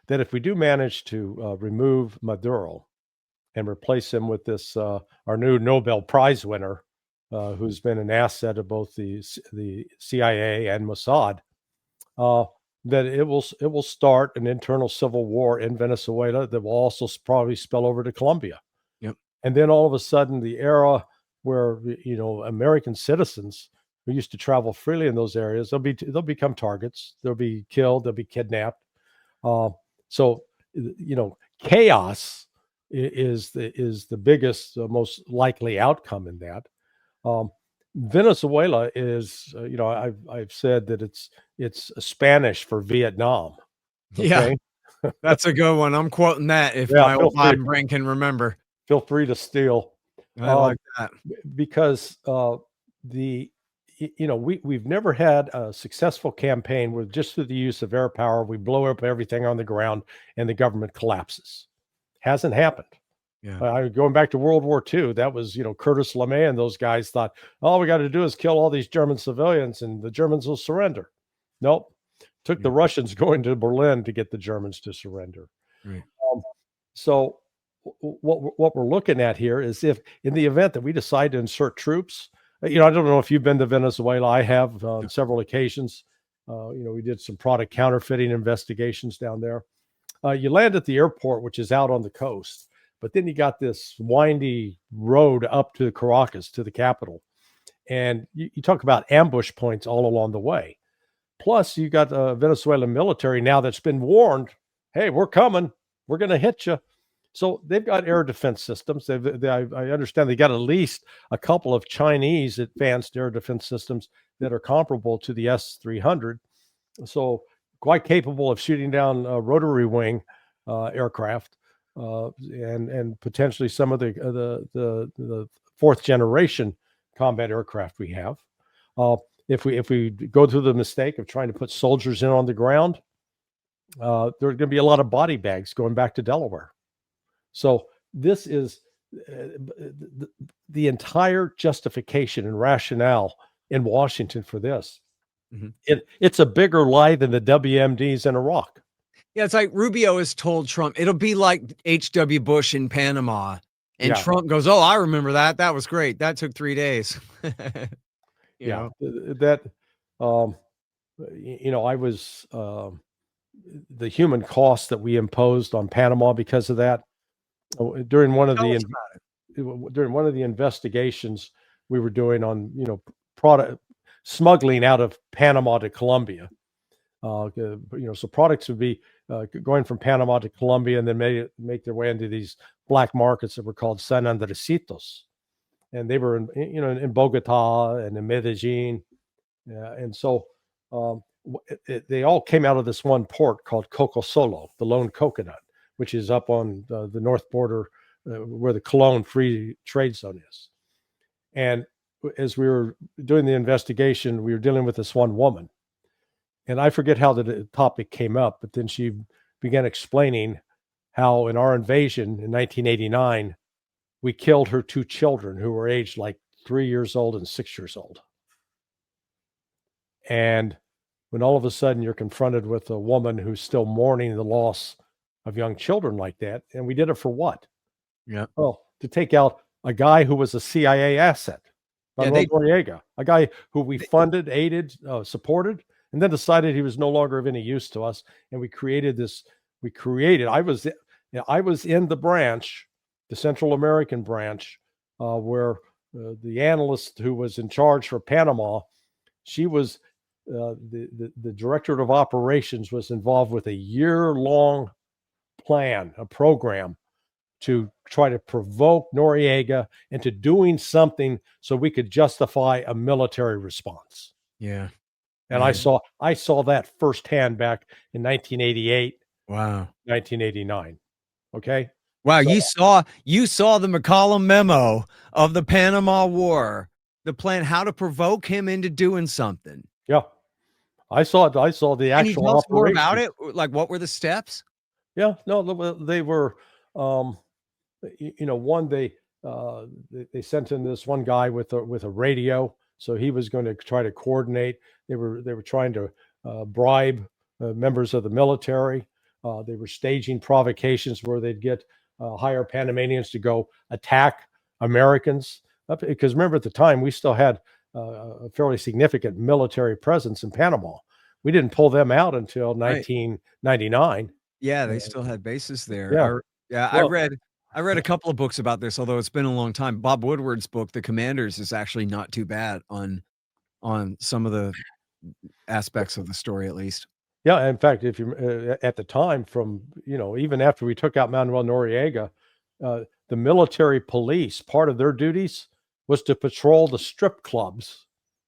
that if we do manage to remove Maduro and replace him with this our new Nobel Prize winner, who's been an asset of both the CIA and Mossad, that it will start an internal civil war in Venezuela that will also probably spill over to Colombia. Yep. And then all of a sudden, the era where American citizens who used to travel freely in those areas, they'll become targets. They'll be killed. They'll be kidnapped. So chaos is the biggest, most likely outcome in that. Venezuela is, I've said that it's Spanish for Vietnam. Okay? Yeah, that's a good one. I'm quoting that if my old mind brain can remember. Feel free to steal. I like that, because we've never had a successful campaign where just through the use of air power, we blow up everything on the ground and the government collapses. Hasn't happened. Yeah. Going back to World War II, that was, Curtis LeMay and those guys thought, all we got to do is kill all these German civilians and the Germans will surrender. Nope. Took the Russians going to Berlin to get the Germans to surrender. Right. So what we're looking at here is, if in the event that we decide to insert troops, I don't know if you've been to Venezuela. I have on several occasions. We did some product counterfeiting investigations down there. You land at the airport, which is out on the coast, but then you got this windy road up to Caracas, to the capital. And you talk about ambush points all along the way. Plus, you got the Venezuelan military now that's been warned, hey, we're coming. We're going to hit you. So they've got air defense systems. I understand they got at least a couple of Chinese advanced air defense systems that are comparable to the S-300. So quite capable of shooting down rotary wing aircraft and potentially some of the fourth generation combat aircraft we have. if we go through the mistake of trying to put soldiers in on the ground, there are going to be a lot of body bags going back to Delaware. So this is the entire justification and rationale in Washington for this. It's a bigger lie than the WMDs in Iraq. Yeah, it's like Rubio has told Trump it'll be like H.W. Bush in Panama. And Trump goes, "Oh, I remember that. That was great. That took 3 days." you know? That, I was the human cost that we imposed on Panama because of that. During one of the investigations we were doing on, product smuggling out of Panama to Colombia. So products would be going from Panama to Colombia and then make their way into these black markets that were called San Andresitos. And they were in Bogota and in Medellin. And so they all came out of this one port called Coco Solo, the Lone Coconut, which is up on the north border where the Cologne Free Trade Zone is. And as we were doing the investigation, we were dealing with this one woman. And I forget how the topic came up, but then she began explaining how in our invasion in 1989, we killed her 2 children who were aged like 3 years old and 6 years old. And when all of a sudden you're confronted with a woman who's still mourning the loss of young children like that, and we did it for what? Yeah. Well, to take out a guy who was a CIA asset, Noriega, a guy who we funded, aided, supported, and then decided he was no longer of any use to us. And we created this. I was in the branch, the Central American branch, where the analyst who was in charge for Panama, she was the director of operations, was involved with a year-long plan, a program to try to provoke Noriega into doing something so we could justify a military response. Yeah. And I saw that firsthand back in 1988. Wow. 1989. Okay. Wow. So, you saw the McCollum memo of the Panama War, the plan, how to provoke him into doing something. Yeah. I saw the actual Can you tell us more about it? Like, what were the steps? Yeah. No, they were, one, they sent in this one guy with a radio. So he was going to try to coordinate. They were trying to bribe members of the military. They were staging provocations where they'd get hire Panamanians to go attack Americans. Because remember, at the time, we still had a fairly significant military presence in Panama. We didn't pull them out until 1999. Yeah, they still had bases there. Yeah. I read a couple of books about this, although it's been a long time. Bob Woodward's book, The Commanders, is actually not too bad on some of the aspects of the story, at least. Yeah, in fact, if you at the time, from even after we took out Manuel Noriega, the military police, part of their duties was to patrol the strip clubs.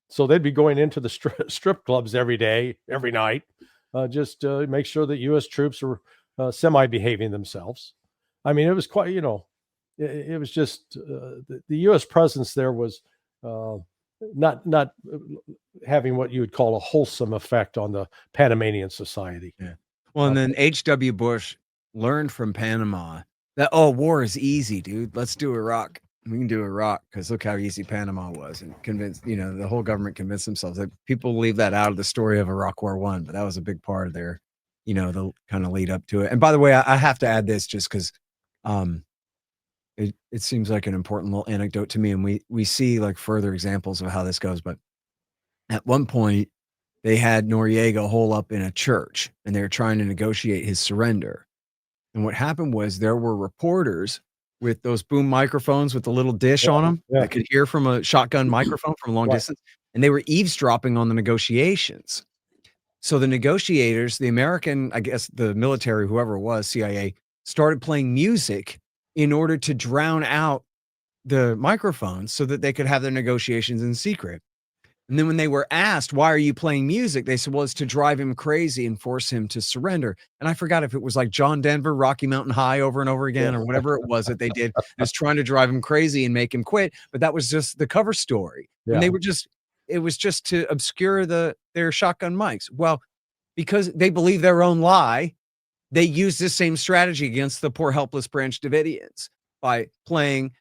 So they'd be going into the strip clubs every day, every night, just to make sure that U.S. troops were semi-behaving themselves. I mean, it was quite, it was just the U.S. presence there was not having what you would call a wholesome effect on the Panamanian society. Yeah. Well, and then H.W. Bush learned from Panama that, war is easy, dude. Let's do Iraq. We can do Iraq because look how easy Panama was, and convinced, the whole government convinced themselves. That people leave that out of the story of Iraq War I, but that was a big part of their, the kind of lead up to it. And by the way, I have to add this just because it seems like an important little anecdote to me, and we see like further examples of how this goes. But at one point, they had Noriega hole up in a church, and they were trying to negotiate his surrender. And what happened was there were reporters with those boom microphones with the little dish on them that could hear from a shotgun microphone from a long distance, and they were eavesdropping on the negotiations. So the negotiators, the American, I guess the military, whoever it was, CIA, started playing music in order to drown out the microphones so that they could have their negotiations in secret. And then when they were asked, why are you playing music? They said, well, it's to drive him crazy and force him to surrender. And I forgot if it was like John Denver, Rocky Mountain High over and over again, or whatever it was that they did. It was trying to drive him crazy and make him quit. But that was just the cover story. Yeah. And they were just it was just to obscure their shotgun mics. Well, because they believe their own lie, they use this same strategy against the poor, helpless Branch Davidians by playing,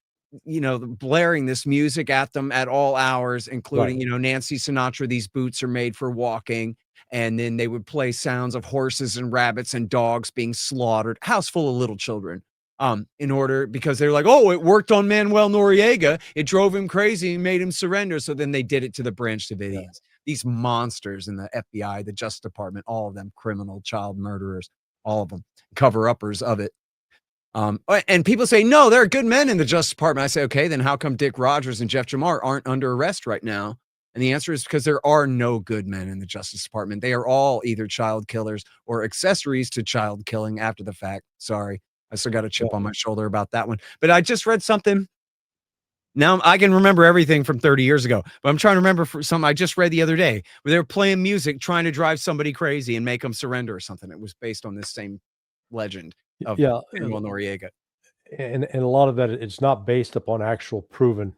blaring this music at them at all hours, including, Nancy Sinatra, These Boots Are Made for Walking. And then they would play sounds of horses and rabbits and dogs being slaughtered, house full of little children. Because they're like, oh, it worked on Manuel Noriega. It drove him crazy and made him surrender. So then they did it to the Branch Davidians. Yeah. These monsters in the FBI, the Justice Department, all of them criminal child murderers, all of them cover-uppers of it. And people say, no, there are good men in the Justice Department. I say, okay, then how come Dick Rogers and Jeff Jamar aren't under arrest right now? And the answer is because there are no good men in the Justice Department. They are all either child killers or accessories to child killing after the fact. Sorry. I still got a chip on my shoulder about that one. But I just read something. Now I can remember everything from 30 years ago, but I'm trying to remember for something I just read the other day where they were playing music, trying to drive somebody crazy and make them surrender or something. It was based on this same legend of Manuel Noriega. And a lot of that, it's not based upon actual proven,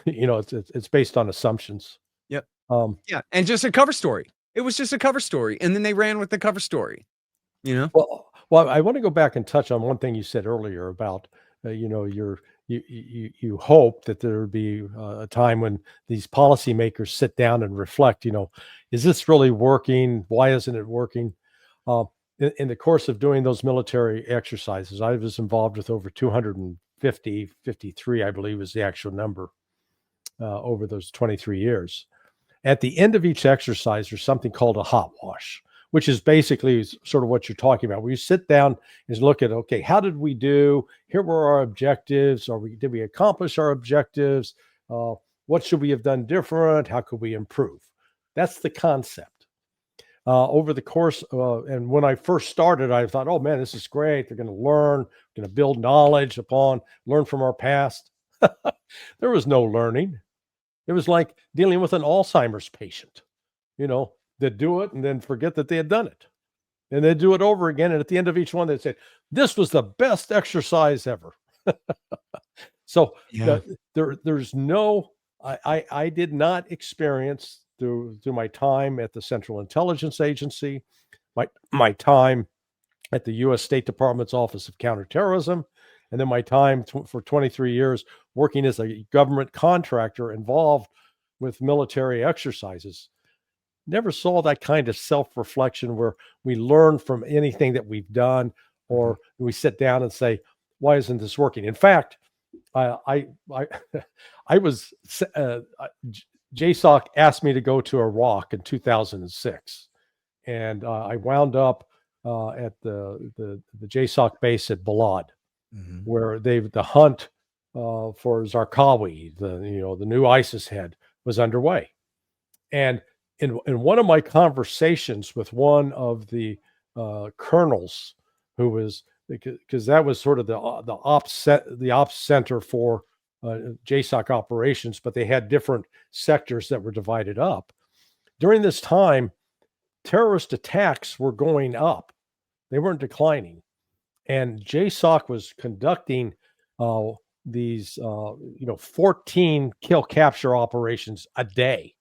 it's based on assumptions. Yep. And just a cover story. It was just a cover story. And then they ran with the cover story, Well, I want to go back and touch on one thing you said earlier about, you hope that there would be a time when these policymakers sit down and reflect, is this really working? Why isn't it working? In the course of doing those military exercises, I was involved with over 53, I believe is the actual number, over those 23 years. At the end of each exercise, there's something called a hot wash, which is basically sort of what you're talking about, where you sit down and look at, okay, how did we do? Here were our objectives. Did we accomplish our objectives? What should we have done different? How could we improve? That's the concept. Over the course, and when I first started, I thought, oh man, this is great. They're going to learn, going to build knowledge learn from our past. There was no learning. It was like dealing with an Alzheimer's patient, that do it and then forget that they had done it. And they do it over again. And at the end of each one, they say, this was the best exercise ever. So there's no, I did not experience through my time at the Central Intelligence Agency, my time at the U.S. State Department's Office of Counterterrorism, and then my time for 23 years working as a government contractor involved with military exercises. Never saw that kind of self-reflection where we learn from anything that we've done, or we sit down and say, why isn't this working? In fact, I was JSOC asked me to go to Iraq in 2006, and I wound up at the JSOC base at Balad, where the hunt for Zarqawi, the new ISIS head, was underway. And in one of my conversations with one of the colonels, who was, because that was sort of the ops center for JSOC operations, but they had different sectors that were divided up. During this time, terrorist attacks were going up; they weren't declining, and JSOC was conducting these 14 kill capture operations a day.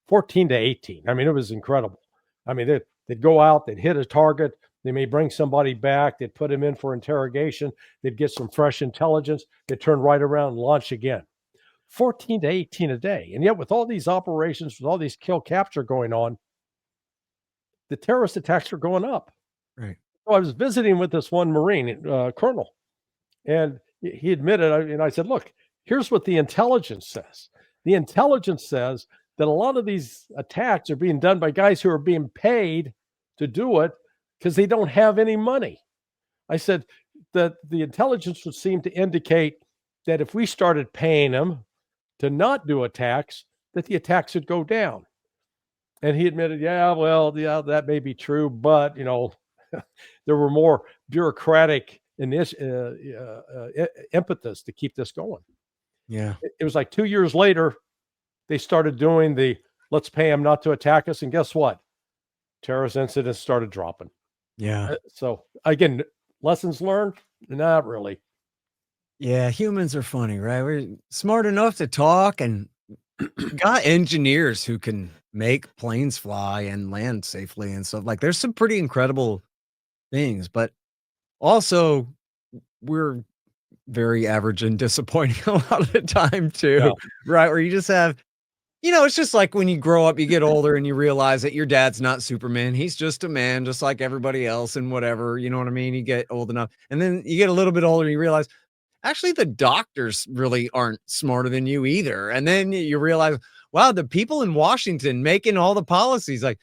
14 to 18. I mean, it was incredible. I mean, they'd go out, they'd hit a target, they may bring somebody back, they'd put him in for interrogation, they'd get some fresh intelligence, they'd turn right around and launch again. 14 to 18 a day. And yet with all these operations, with all these kill capture going on, the terrorist attacks are going up. Right. So I was visiting with this one Marine colonel, and he admitted, and I said, look, here's what the intelligence says. The intelligence says that a lot of these attacks are being done by guys who are being paid to do it because they don't have any money. I said that the intelligence would seem to indicate that if we started paying them to not do attacks, that the attacks would go down. And he admitted, that may be true, but, there were more bureaucratic impetus to keep this going. Yeah. It was like 2 years later, they started doing the let's pay them not to attack us. And guess what? Terrorist incidents started dropping. Yeah. So again, lessons learned? Not really. Yeah. Humans are funny, right? We're smart enough to talk and got engineers who can make planes fly and land safely and stuff. Like, there's some pretty incredible things, but also we're very average and disappointing a lot of the time Yeah. too, right? Where you just have, it's just like when you grow up, you get older and you realize that your dad's not Superman. He's just a man, just like everybody else and whatever. You know what I mean? You get old enough and then you get a little bit older and you realize actually the doctors really aren't smarter than you either. And then you realize, wow, the people in Washington making all the policies, like,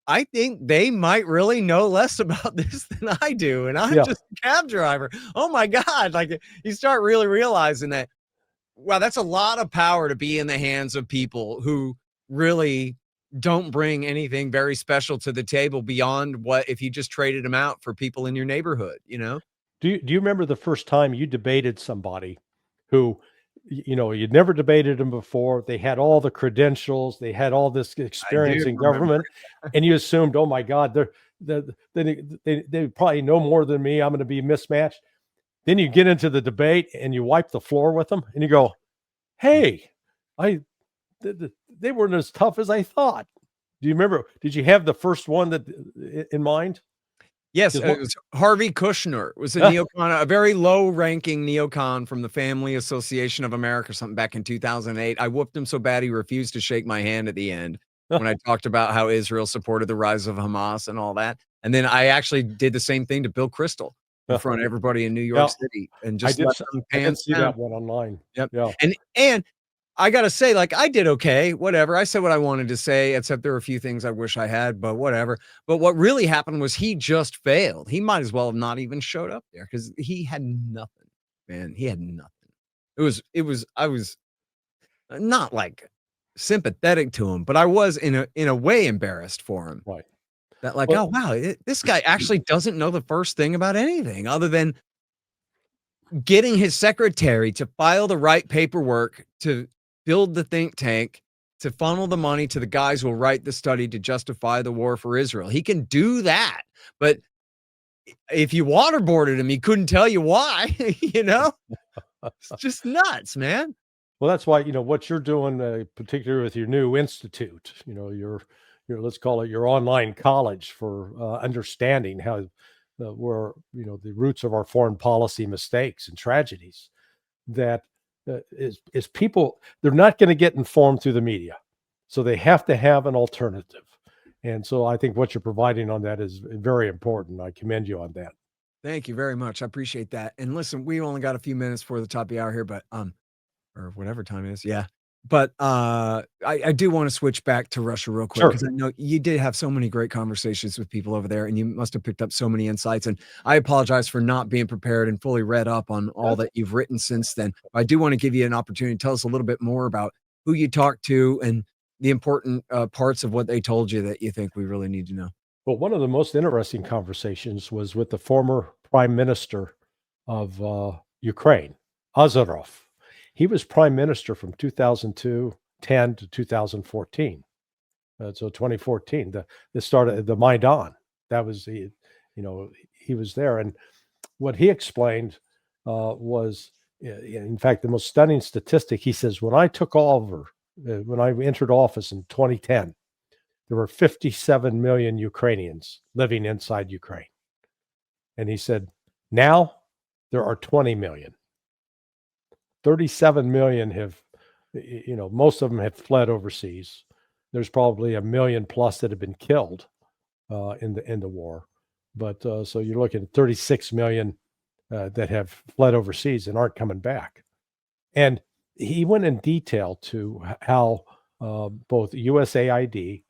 I think they might really know less about this than I do. And I'm Yeah. just a cab driver. Oh my God. Like you start really realizing that, wow, that's a lot of power to be in the hands of people who really don't bring anything very special to the table beyond what if you just traded them out for people in your neighborhood, Do you remember the first time you debated somebody who, you'd never debated them before? They had all the credentials, they had all this experience in government, and you assumed, oh my God, they probably know more than me. I'm going to be mismatched. Then you get into the debate and you wipe the floor with them, and you go, "Hey, they weren't as tough as I thought." Do you remember? Did you have the first one in mind? Yes, it was Harvey Kushner. It was a neocon, a very low-ranking neocon from the Family Association of America or something back in 2008. I whooped him so bad he refused to shake my hand at the end when I talked about how Israel supported the rise of Hamas and all that. And then I actually did the same thing to Bill Kristol in front of everybody in New York City and just let them pants see down. that one online. Yep. Yeah. And I gotta say, like, I did okay, whatever. I said what I wanted to say, except there were a few things I wish I had, but whatever. But what really happened was he just failed. He might as well have not even showed up there because he had nothing, man. He had nothing. I was not like sympathetic to him, but I was in a way embarrassed for him. Right. That like, oh wow, this guy actually doesn't know the first thing about anything other than getting his secretary to file the right paperwork to build the think tank, to funnel the money to the guys who will write the study to justify the war for Israel. He can do that. But if you waterboarded him, he couldn't tell you why, It's just nuts, man. Well, that's why, what you're doing, particularly with your new institute, your let's call it your online college for understanding how where, the roots of our foreign policy mistakes and tragedies, that is people, they're not going to get informed through the media. So they have to have an alternative. And so I think what you're providing on that is very important. I commend you on that. Thank you very much. I appreciate that. And listen, we only got a few minutes before the top of the hour here, but or whatever time it is. Yeah. But I do want to switch back to Russia real quick because I know you did have so many great conversations with people over there and you must have picked up so many insights. And I apologize for not being prepared and fully read up on all that you've written since then. I do want to give you an opportunity to tell us a little bit more about who you talked to and the important parts of what they told you that you think we really need to know. Well, one of the most interesting conversations was with the former prime minister of Ukraine, Azarov. He was prime minister from 2010 to 2014. So 2014, the start of the Maidan. That was he was there, and what he explained was, in fact, the most stunning statistic. He says, when I took over, when I entered office in 2010, there were 57 million Ukrainians living inside Ukraine, and he said, now there are 20 million. 37 million have, most of them have fled overseas. There's probably 1 million plus that have been killed in the war. But so you're looking at 36 million that have fled overseas and aren't coming back. And he went in detail to how both USAID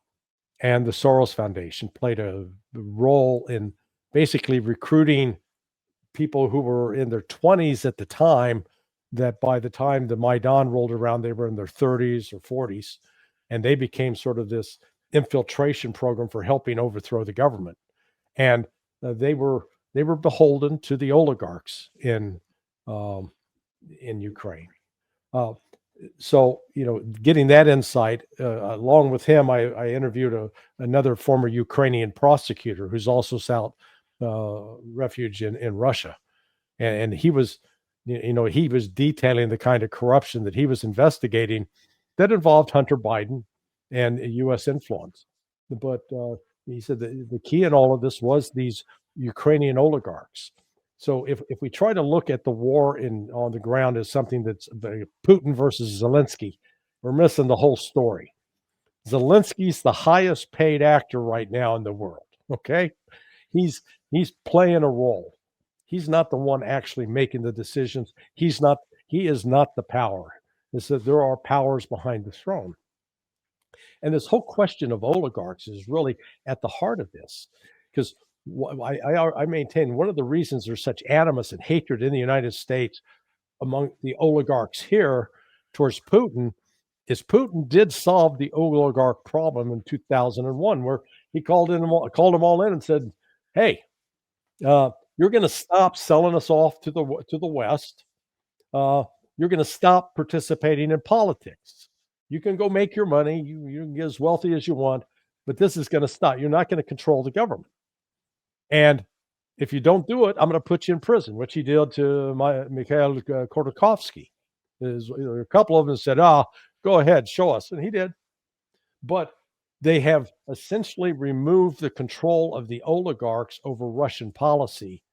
and the Soros Foundation played a role in basically recruiting people who were in their 20s at the time, that by the time the Maidan rolled around, they were in their 30s or 40s, and they became sort of this infiltration program for helping overthrow the government. And they were beholden to the oligarchs in Ukraine. So, getting that insight, along with him, I interviewed another former Ukrainian prosecutor who's also sought refuge in Russia. And he was, he was detailing the kind of corruption that he was investigating that involved Hunter Biden and U.S. influence. But he said the key in all of this was these Ukrainian oligarchs. So if we try to look at the war on the ground as something that's Putin versus Zelensky, we're missing the whole story. Zelensky's the highest paid actor right now in the world. Okay, he's playing a role. He's not the one actually making the decisions. He is not the power. It's that there are powers behind the throne. And this whole question of oligarchs is really at the heart of this, because I maintain one of the reasons there's such animus and hatred in the United States among the oligarchs here towards Putin is Putin did solve the oligarch problem in 2001, where he called them all in and said, "Hey, you're going to stop selling us off to the West. You're going to stop participating in politics. You can go make your money. You can get as wealthy as you want, but this is going to stop. You're not going to control the government. And if you don't do it, I'm going to put you in prison," which he did to Mikhail Khodorkovsky. A couple of them said, "Go ahead, show us." And he did. But they have essentially removed the control of the oligarchs over Russian policy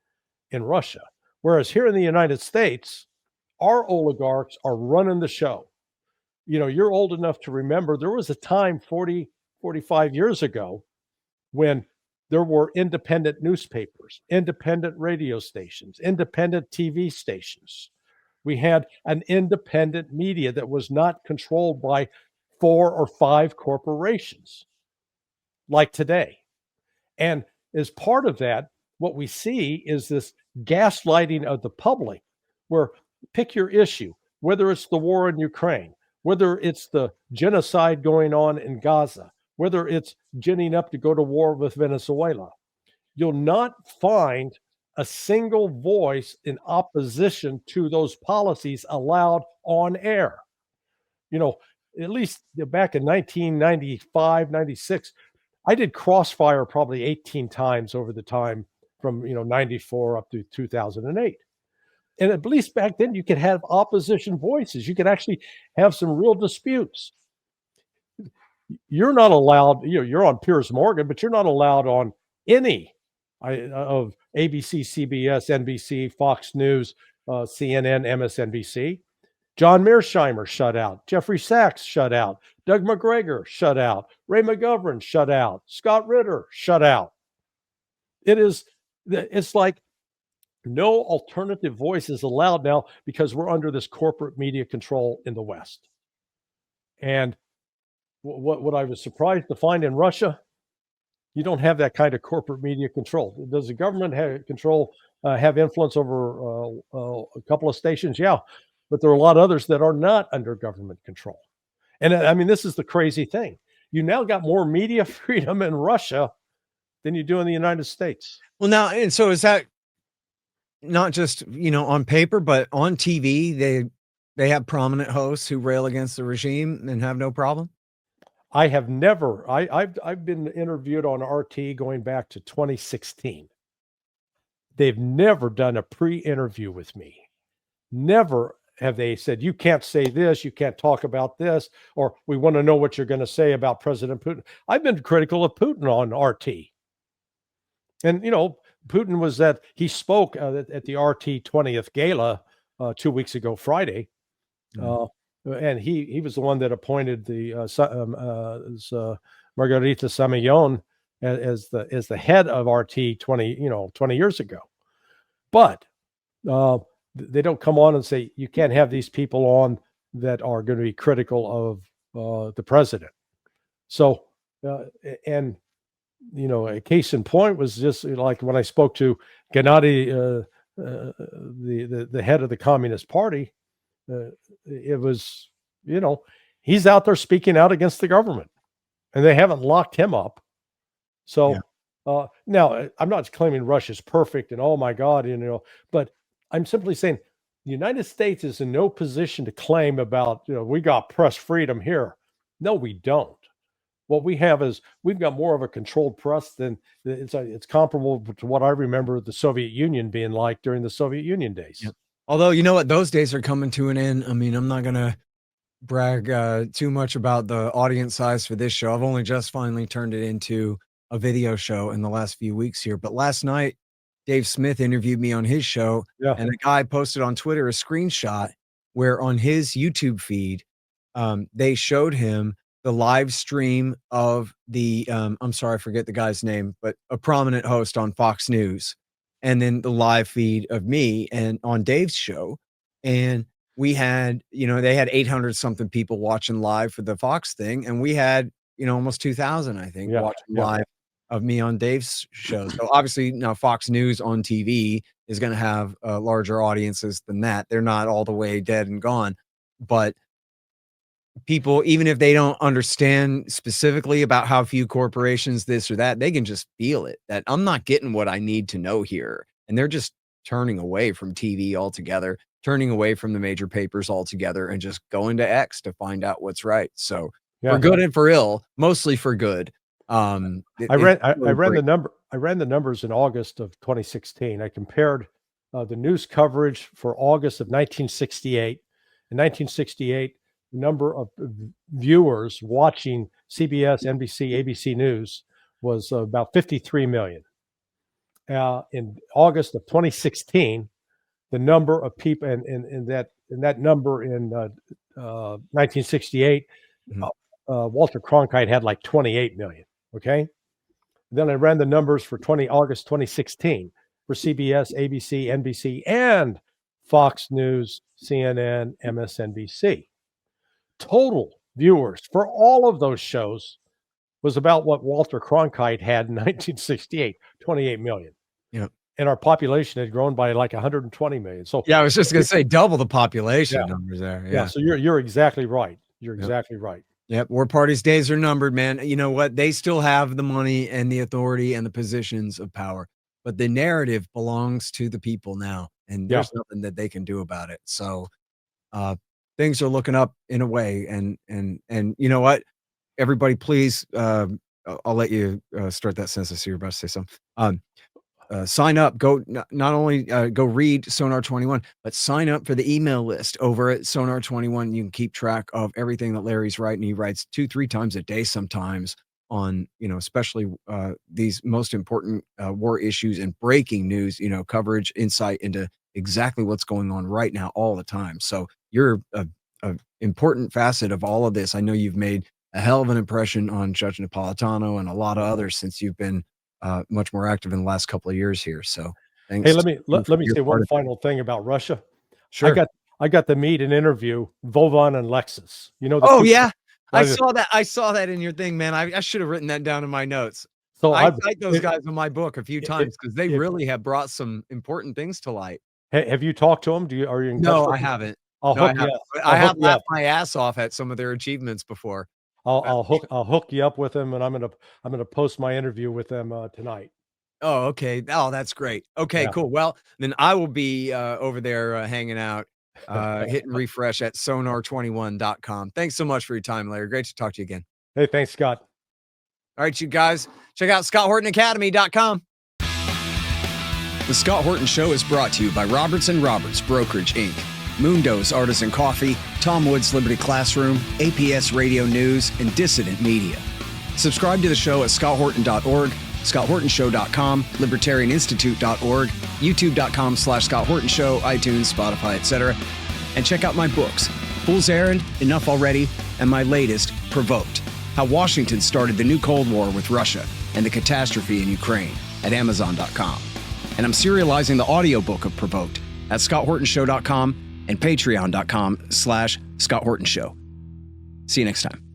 in Russia. Whereas here in the United States, our oligarchs are running the show. You're old enough to remember there was a time 40, 45 years ago when there were independent newspapers, independent radio stations, independent TV stations. We had an independent media that was not controlled by 4 or 5 corporations like today. And as part of that, what we see is this gaslighting of the public, where pick your issue, whether it's the war in Ukraine, whether it's the genocide going on in Gaza, whether it's ginning up to go to war with Venezuela. You'll not find a single voice in opposition to those policies allowed on air. At least back in 1995, 96, I did Crossfire probably 18 times over the time from 94 up to 2008. And at least back then you could have opposition voices. You could actually have some real disputes. You're not allowed, you're on Piers Morgan, but you're not allowed on any of ABC, CBS, NBC, Fox News, CNN, MSNBC. John Mearsheimer shut out. Jeffrey Sachs shut out. Doug McGregor shut out. Ray McGovern shut out. Scott Ritter shut out. It's like no alternative voice is allowed now because we're under this corporate media control in the West. And what I was surprised to find in Russia, you don't have that kind of corporate media control. Does the government have influence over a couple of stations? Yeah, but there are a lot of others that are not under government control. And I mean, this is the crazy thing. You now got more media freedom in Russia than you do in the United States. Well, now, and so is that not just, on paper, but on TV, they have prominent hosts who rail against the regime and have no problem? I have never. I've been interviewed on RT going back to 2016. They've never done a pre-interview with me. Never have they said, "You can't say this, you can't talk about this," or "We want to know what you're going to say about President Putin." I've been critical of Putin on RT. And, Putin he spoke at the RT 20th Gala 2 weeks ago, Friday. And he was the one that appointed the Margarita Samayon as the head of RT 20 years ago. But they don't come on and say you can't have these people on that are going to be critical of the president. So a case in point was just like when I spoke to Gennady, the head of the Communist Party. It was, he's out there speaking out against the government, and they haven't locked him up. So now I'm not claiming Russia's perfect and oh my God, but I'm simply saying the United States is in no position to claim about, we got press freedom here. No, we don't. What we have is we've got more of a controlled press than it's comparable to what I remember the Soviet Union being like during the Soviet Union days. Yep. Although, you know what, those days are coming to an end. I mean, I'm not going to brag too much about the audience size for this show. I've only just finally turned it into a video show in the last few weeks here. But last night, Dave Smith interviewed me on his show, Yeah. and a guy posted on Twitter a screenshot where on his YouTube feed, they showed him the live stream of the I'm sorry, I forget the guy's name, but a prominent host on Fox News, and then the live feed of me and on Dave's show. And we had, they had 800 something people watching live for the Fox thing, and we had, almost 2,000, I think, watching live of me on Dave's show. So obviously now Fox News on TV is going to have larger audiences than that. They're not all the way dead and gone, but people, even if they don't understand specifically about how few corporations this or that, they can just feel it, that I'm not getting what I need to know here. And they're just turning away from TV altogether, turning away from the major papers altogether, and just going to X to find out what's right. So for good and for ill, mostly for good. I ran the numbers in August of 2016. I compared the news coverage for August of 1968. In 1968, the number of viewers watching CBS, NBC, ABC News was about 53 million. In August of 2016, the number of people, and that number in 1968, Walter Cronkite had like 28 million. Okay. Then I ran the numbers for August 2016 for CBS, ABC, NBC, and Fox News, CNN, MSNBC. Total viewers for all of those shows was about what Walter Cronkite had in 1968, 28 million. Yeah. And our population had grown by like 120 million. So yeah, I was just going to say double the population numbers there. Yeah. So you're exactly right. You're exactly right. Yep. War Party's days are numbered, man. You know what? They still have the money and the authority and the positions of power, but the narrative belongs to the people now, and there's nothing that they can do about it. So, things are looking up in a way, and you know what? Everybody, please, I'll let you start that sentence. You're about to say something. Sign up. Go not only go read Sonar 21, but sign up for the email list over at Sonar 21. You can keep track of everything that Larry's writing. He writes 2-3 times a day sometimes on, especially these most important war issues and breaking news, coverage, insight into exactly what's going on right now all the time. So you're a important facet of all of this. I know you've made a hell of an impression on Judge Napolitano and a lot of others since you've been much more active in the last couple of years here. So thanks. Hey, let me say one final thing about Russia. Sure. I got to meet and interview Vovan and Lexus. I saw that in your thing, man. I should have written that down in my notes. So I cite those guys in my book a few times because they really have brought some important things to light. Have you talked to them? Are you in touch No, with I them? haven't. I have laughed my ass off at some of their achievements before. I'll hook you up with them, and I'm gonna post my interview with them tonight. Oh, okay. Oh, that's great. Okay, cool. Well, then I will be over there hanging out, hitting refresh at sonar21.com. Thanks so much for your time, Larry. Great to talk to you again. Hey, thanks, Scott. All right, you guys, check out ScottHortonAcademy.com. The Scott Horton Show is brought to you by Roberts & Roberts Brokerage, Inc., Mundo's Artisan Coffee, Tom Woods Liberty Classroom, APS Radio News, and Dissident Media. Subscribe to the show at scotthorton.org, scotthortonshow.com, libertarianinstitute.org, youtube.com/Scott Horton Show, iTunes, Spotify, etc. And check out my books, Fool's Errand, Enough Already, and my latest, Provoked, How Washington Started the New Cold War with Russia and the Catastrophe in Ukraine, at Amazon.com. And I'm serializing the audiobook of Provoked at scotthortonshow.com and patreon.com/Scott Horton Show. See you next time.